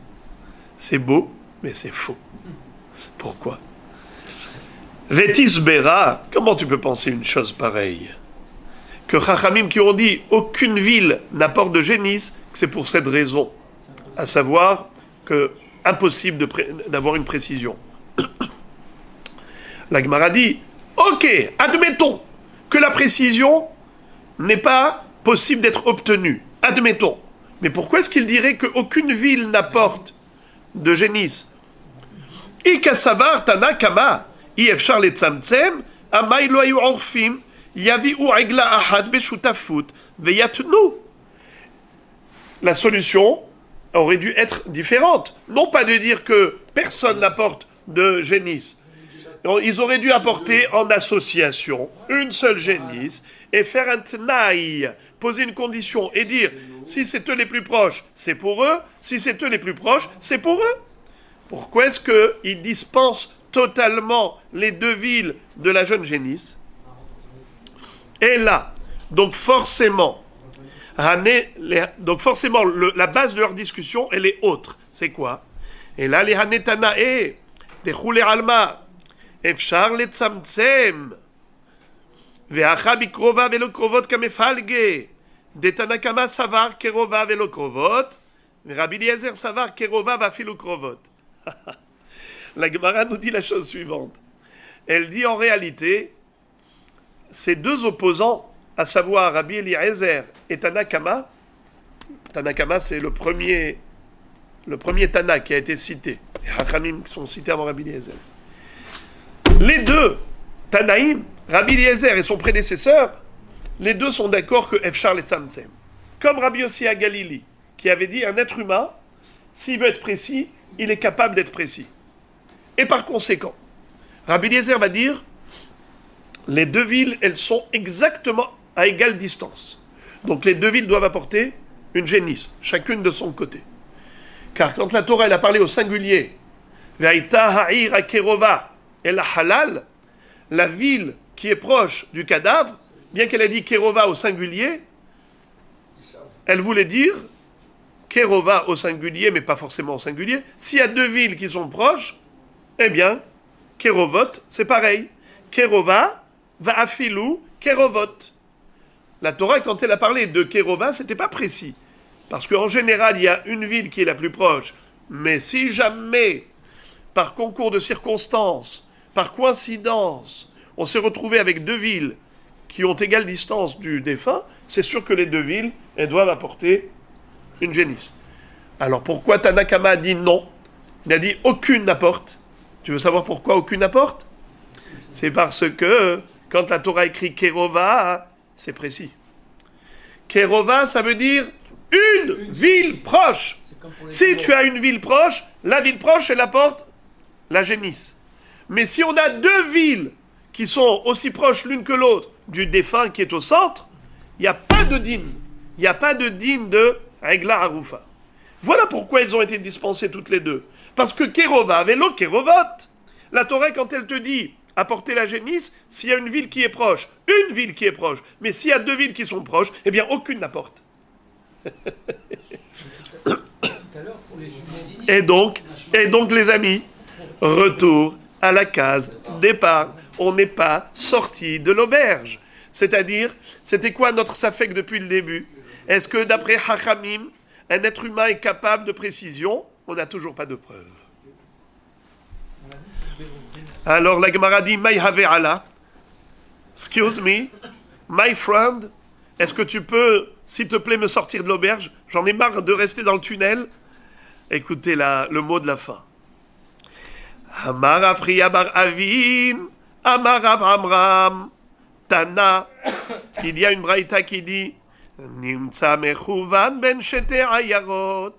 c'est beau, mais c'est faux. Pourquoi? Vétis Bera, comment tu peux penser une chose pareille? Que Chachamim qui ont dit aucune ville n'apporte de génisse, c'est pour cette raison. À savoir que impossible d'avoir une précision. La Gemara dit, ok, admettons que la précision n'est pas possible d'être obtenue. Admettons. Mais pourquoi est-ce qu'il dirait qu'aucune ville n'apporte de génisse? Ikasavar tana kama, efshar le tzamtzem, amay lo hayu orfim, yavi'u egla ahad beshutafut, veyatnu. La solution aurait dû être différente. Non pas de dire que personne n'apporte de génisse. Ils auraient dû apporter en association une seule génisse et faire un tnaï, poser une condition et dire si c'est eux les plus proches, c'est pour eux, si c'est eux les plus proches, c'est pour eux. Pourquoi est-ce qu'ils dispensent totalement les deux villes de la jeune génisse? Et là, donc forcément, la base de leur discussion, elle est autre. C'est quoi? Et là, les Hanetanae, des Choulé Alma, Efshar le Tzamtzem, Ve'acha bikrova velo krovot kamefalge, de Tanakama savar kerova velo krovot, Rabbi Eliezer savar kerova vafilu krovot. La Gemara nous dit la chose suivante. Elle dit en réalité, ces deux opposants, à savoir Rabbi Eliezer et Tanakama, Tanakama c'est le premier Tana qui a été cité. Les Hachamim qui sont cités avant Rabbi Eliezer. Les deux, Tanaïm, Rabbi Eliezer et son prédécesseur, les deux sont d'accord que Efshar le Tzamtzem. Comme Rabbi Yossi à Galili, qui avait dit un être humain, s'il veut être précis, il est capable d'être précis. Et par conséquent, Rabbi Eliezer va dire, les deux villes, elles sont exactement à égale distance. Donc les deux villes doivent apporter une génisse, chacune de son côté. Car quand la Torah elle a parlé au singulier, Ve'aita ha'ir akerova el halal, la ville qui est proche du cadavre, bien qu'elle ait dit kerova au singulier, elle voulait dire kerova au singulier, mais pas forcément au singulier. S'il y a deux villes qui sont proches, eh bien, kerovot, c'est pareil. Kerova va afilou kerovot. La Torah, quand elle a parlé de kerova, c'était pas précis. Parce qu'en général, il y a une ville qui est la plus proche. Mais si jamais, par concours de circonstances, par coïncidence, on s'est retrouvé avec deux villes qui ont égale distance du défunt, c'est sûr que les deux villes, elles doivent apporter une génisse. Alors pourquoi Tanakama a dit non? Il a dit aucune n'apporte. Tu veux savoir pourquoi aucune n'apporte? C'est parce que quand la Torah écrit Kerova, c'est précis. Kerova, ça veut dire une ville proche. Si tu as une ville proche, la ville proche, elle apporte la génisse. Mais si on a deux villes qui sont aussi proches l'une que l'autre du défunt qui est au centre, il n'y a pas de dîme. Il n'y a pas de dîme de Regla Haroufa. Voilà pourquoi elles ont été dispensées toutes les deux. Parce que Kerova, vélo Kerovot. La Torah, quand elle te dit apporter la génisse, s'il y a une ville qui est proche, une ville qui est proche, mais s'il y a deux villes qui sont proches, eh bien aucune n'apporte. Et donc, les amis, retour à la case départ. On n'est pas sorti de l'auberge. C'est-à-dire, c'était quoi notre safek depuis le début? Est-ce que d'après Hachamim, un être humain est capable de précision? On n'a toujours pas de preuve. Alors la Gemara dit, Maï have Allah. Excuse me, my friend, est-ce que tu peux, s'il te plaît, me sortir de l'auberge? J'en ai marre de rester dans le tunnel. Écoutez le mot de la fin. Amar Afriya bar Avin, Amar Amram, Tana. Il y a une braïta qui dit Nimtsa mechuvan ben shete ayarot.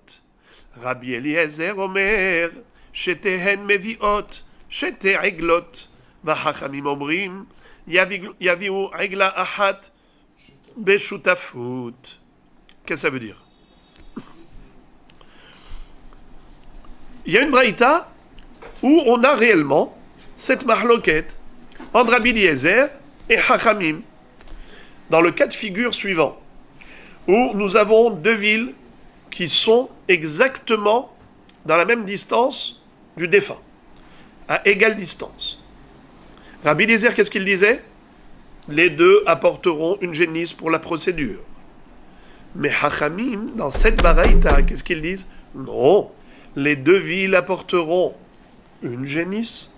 Rabbi Eliezer omer, shetehen meviot, shete eglot. Vachachamim omrim, yaviu egla achat, beshutafut. Qu'est-ce que ça veut dire? Il y a une braïta où on a réellement cette mahloket entre Rabbi Eliezer et Hachamim, dans le cas de figure suivant, où nous avons deux villes qui sont exactement dans la même distance du défunt, à égale distance. Rabbi Eliezer, qu'est-ce qu'il disait? Les deux apporteront une génisse pour la procédure. Mais Hachamim, dans cette baraïta, qu'est-ce qu'ils disent? Non, les deux villes apporteront une génisse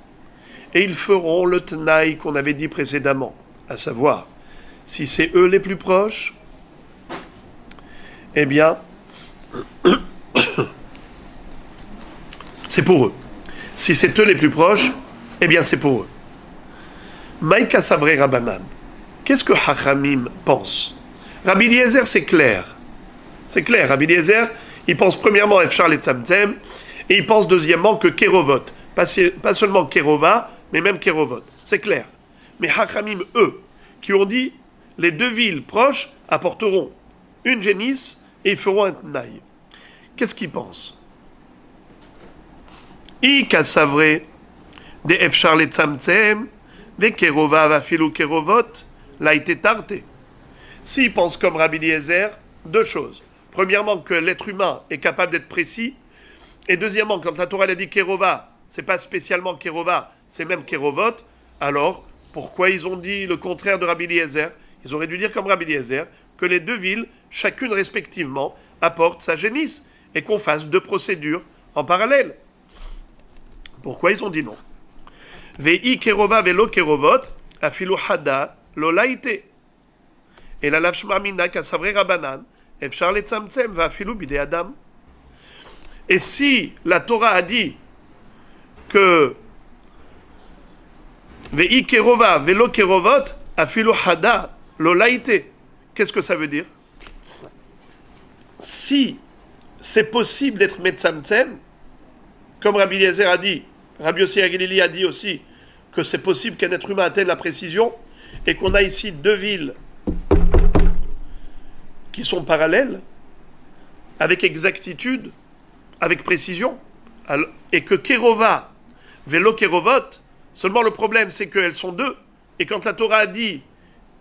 et ils feront le tenaï qu'on avait dit précédemment, à savoir, si c'est eux les plus proches, eh bien, c'est pour eux. Si c'est eux les plus proches, eh bien c'est pour eux. Maïka Sabré Rabbanan, qu'est-ce que Hachamim pense? Rabbi Eliezer, c'est clair. C'est clair, Rabbi Eliezer, il pense premièrement à Efshar le Tzamtzem, et il pense deuxièmement que Kerovot, pas seulement Kerova, mais même Kerovot. C'est clair. Mais Hachamim, eux, qui ont dit, les deux villes proches apporteront une génisse et ils feront un tnaï. Qu'est-ce qu'ils pensent? Ika savré de Efshar le Tzamtzem, de Kerova vafilu Kerovot, l'a été tarté. S'ils pensent comme Rabbi Eliezer, deux choses. Premièrement, que l'être humain est capable d'être précis. Et deuxièmement, quand la Torah a dit Kerova, c'est pas spécialement Kerova, c'est même Kerovot. Alors, pourquoi ils ont dit le contraire de Rabbi Eliezer? Ils auraient dû dire comme Rabbi Eliezer, que les deux villes, chacune respectivement, apportent sa génisse et qu'on fasse deux procédures en parallèle. Pourquoi ils ont dit non? Vei Kerova velo Kerovot, afilu hada lo laïté. Et la lav shmamina kasavré rabanan, efshar le tzamtzem va afilu bide adam. Et si la Torah a dit que Ve'i kerova, velo kerovot, afilu hada, lo laïté. Qu'est-ce que ça veut dire? Si c'est possible d'être metzamtzem, comme Rabbi Eliezer a dit, Rabbi Yossi Aglili a dit aussi que c'est possible qu'un être humain atteigne la précision, et qu'on a ici deux villes qui sont parallèles, avec exactitude, avec précision, et que Kerova, Velo Kerovot, seulement le problème c'est qu'elles sont deux, et quand la Torah a dit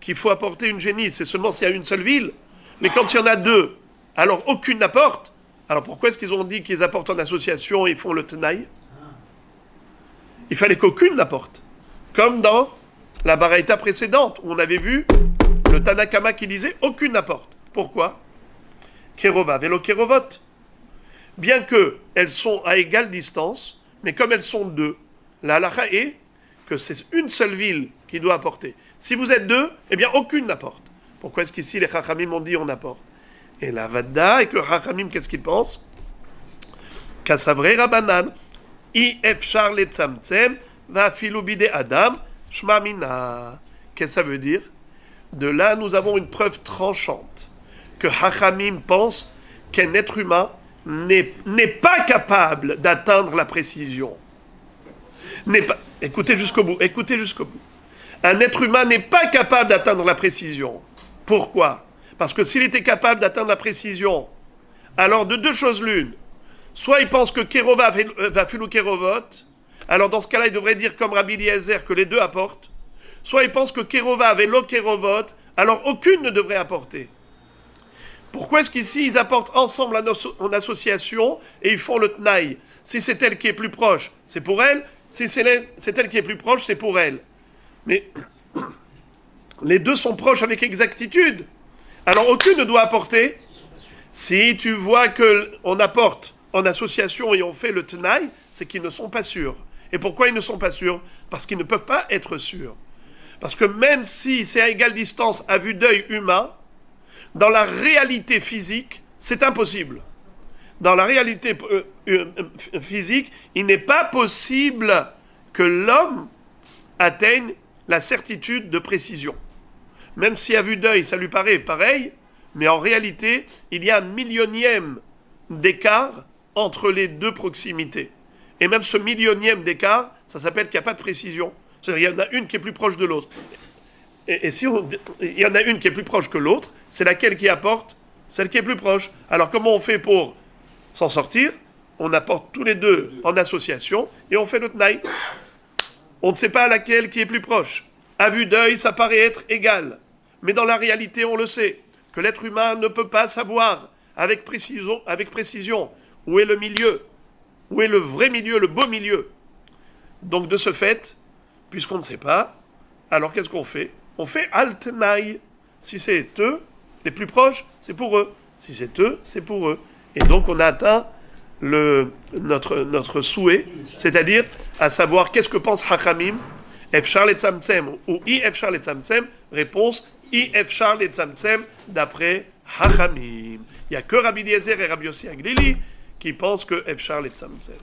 qu'il faut apporter une génisse, c'est seulement s'il y a une seule ville, mais quand il y en a deux, alors aucune n'apporte. Alors pourquoi est-ce qu'ils ont dit qu'ils apportent en association et ils font le tenaï? Il fallait qu'aucune n'apporte. Comme dans la baraïta précédente, où on avait vu le Tanakama qui disait aucune n'apporte. Pourquoi? Kerova, Velo Kerovot. Bien qu'elles sont à égale distance, mais comme elles sont deux, la halakha est que c'est une seule ville qui doit apporter. Si vous êtes deux, eh bien aucune n'apporte. Pourquoi est-ce qu'ici les Chachamim ont dit on apporte? Et la Vadda, et que Chachamim, qu'est-ce qu'ils pensent? Kasavre Rabanan, I efshar le tzamtzem, va filubide Adam, shmamina. Qu'est-ce que ça veut dire? De là, nous avons une preuve tranchante que Chachamim pense qu'un être humain n'est pas capable d'atteindre la précision. Écoutez jusqu'au bout, écoutez jusqu'au bout. Un être humain n'est pas capable d'atteindre la précision. Pourquoi? Parce que s'il était capable d'atteindre la précision, alors de deux choses l'une. Soit il pense que Kerova va filou Kerovot, alors dans ce cas-là, il devrait dire comme Rabbi Eliezer que les deux apportent. Soit il pense que Kerova velo Kerovot, alors aucune ne devrait apporter. Pourquoi est-ce qu'ici ils apportent ensemble en association et ils font le tnaï? Si c'est elle qui est plus proche, c'est pour elle. Si c'est elle qui est plus proche, c'est pour elle. Mais les deux sont proches avec exactitude. Alors aucune ne doit apporter. Si tu vois qu'on apporte en association et on fait le tenaï, c'est qu'ils ne sont pas sûrs. Et pourquoi ils ne sont pas sûrs? Parce qu'ils ne peuvent pas être sûrs. Parce que même si c'est à égale distance à vue d'œil humain, dans la réalité physique, c'est impossible. Dans la réalité physique, il n'est pas possible que l'homme atteigne la certitude de précision. Même si à vue d'œil, ça lui paraît pareil, mais en réalité, il y a un millionième d'écart entre les deux proximités. Et même ce millionième d'écart, ça s'appelle qu'il n'y a pas de précision. C'est-à-dire qu'il y en a une qui est plus proche de l'autre. Et si il y en a une qui est plus proche que l'autre, c'est laquelle qui apporte? Celle qui est plus proche. Alors comment on fait pour s'en sortir? On apporte tous les deux en association et on fait le tnaï. On ne sait pas laquelle qui est plus proche. À vue d'œil, ça paraît être égal. Mais dans la réalité, on le sait, que l'être humain ne peut pas savoir avec précision où est le milieu, où est le vrai milieu, le beau milieu. Donc de ce fait, puisqu'on ne sait pas, alors qu'est-ce qu'on fait? On fait al-tnaï. Si c'est eux, les plus proches, c'est pour eux. Si c'est eux, c'est pour eux. Et donc on a atteint notre souhait, c'est-à-dire à savoir qu'est-ce que pense Chachamim, efshar le tzamtzem ou i efshar le tzamtzem, réponse i efshar le tzamtzem d'après Chachamim. Il n'y a que Rabbi Eliezer et Rabbi Yossi Aglili qui pensent que efshar le tzamtzem.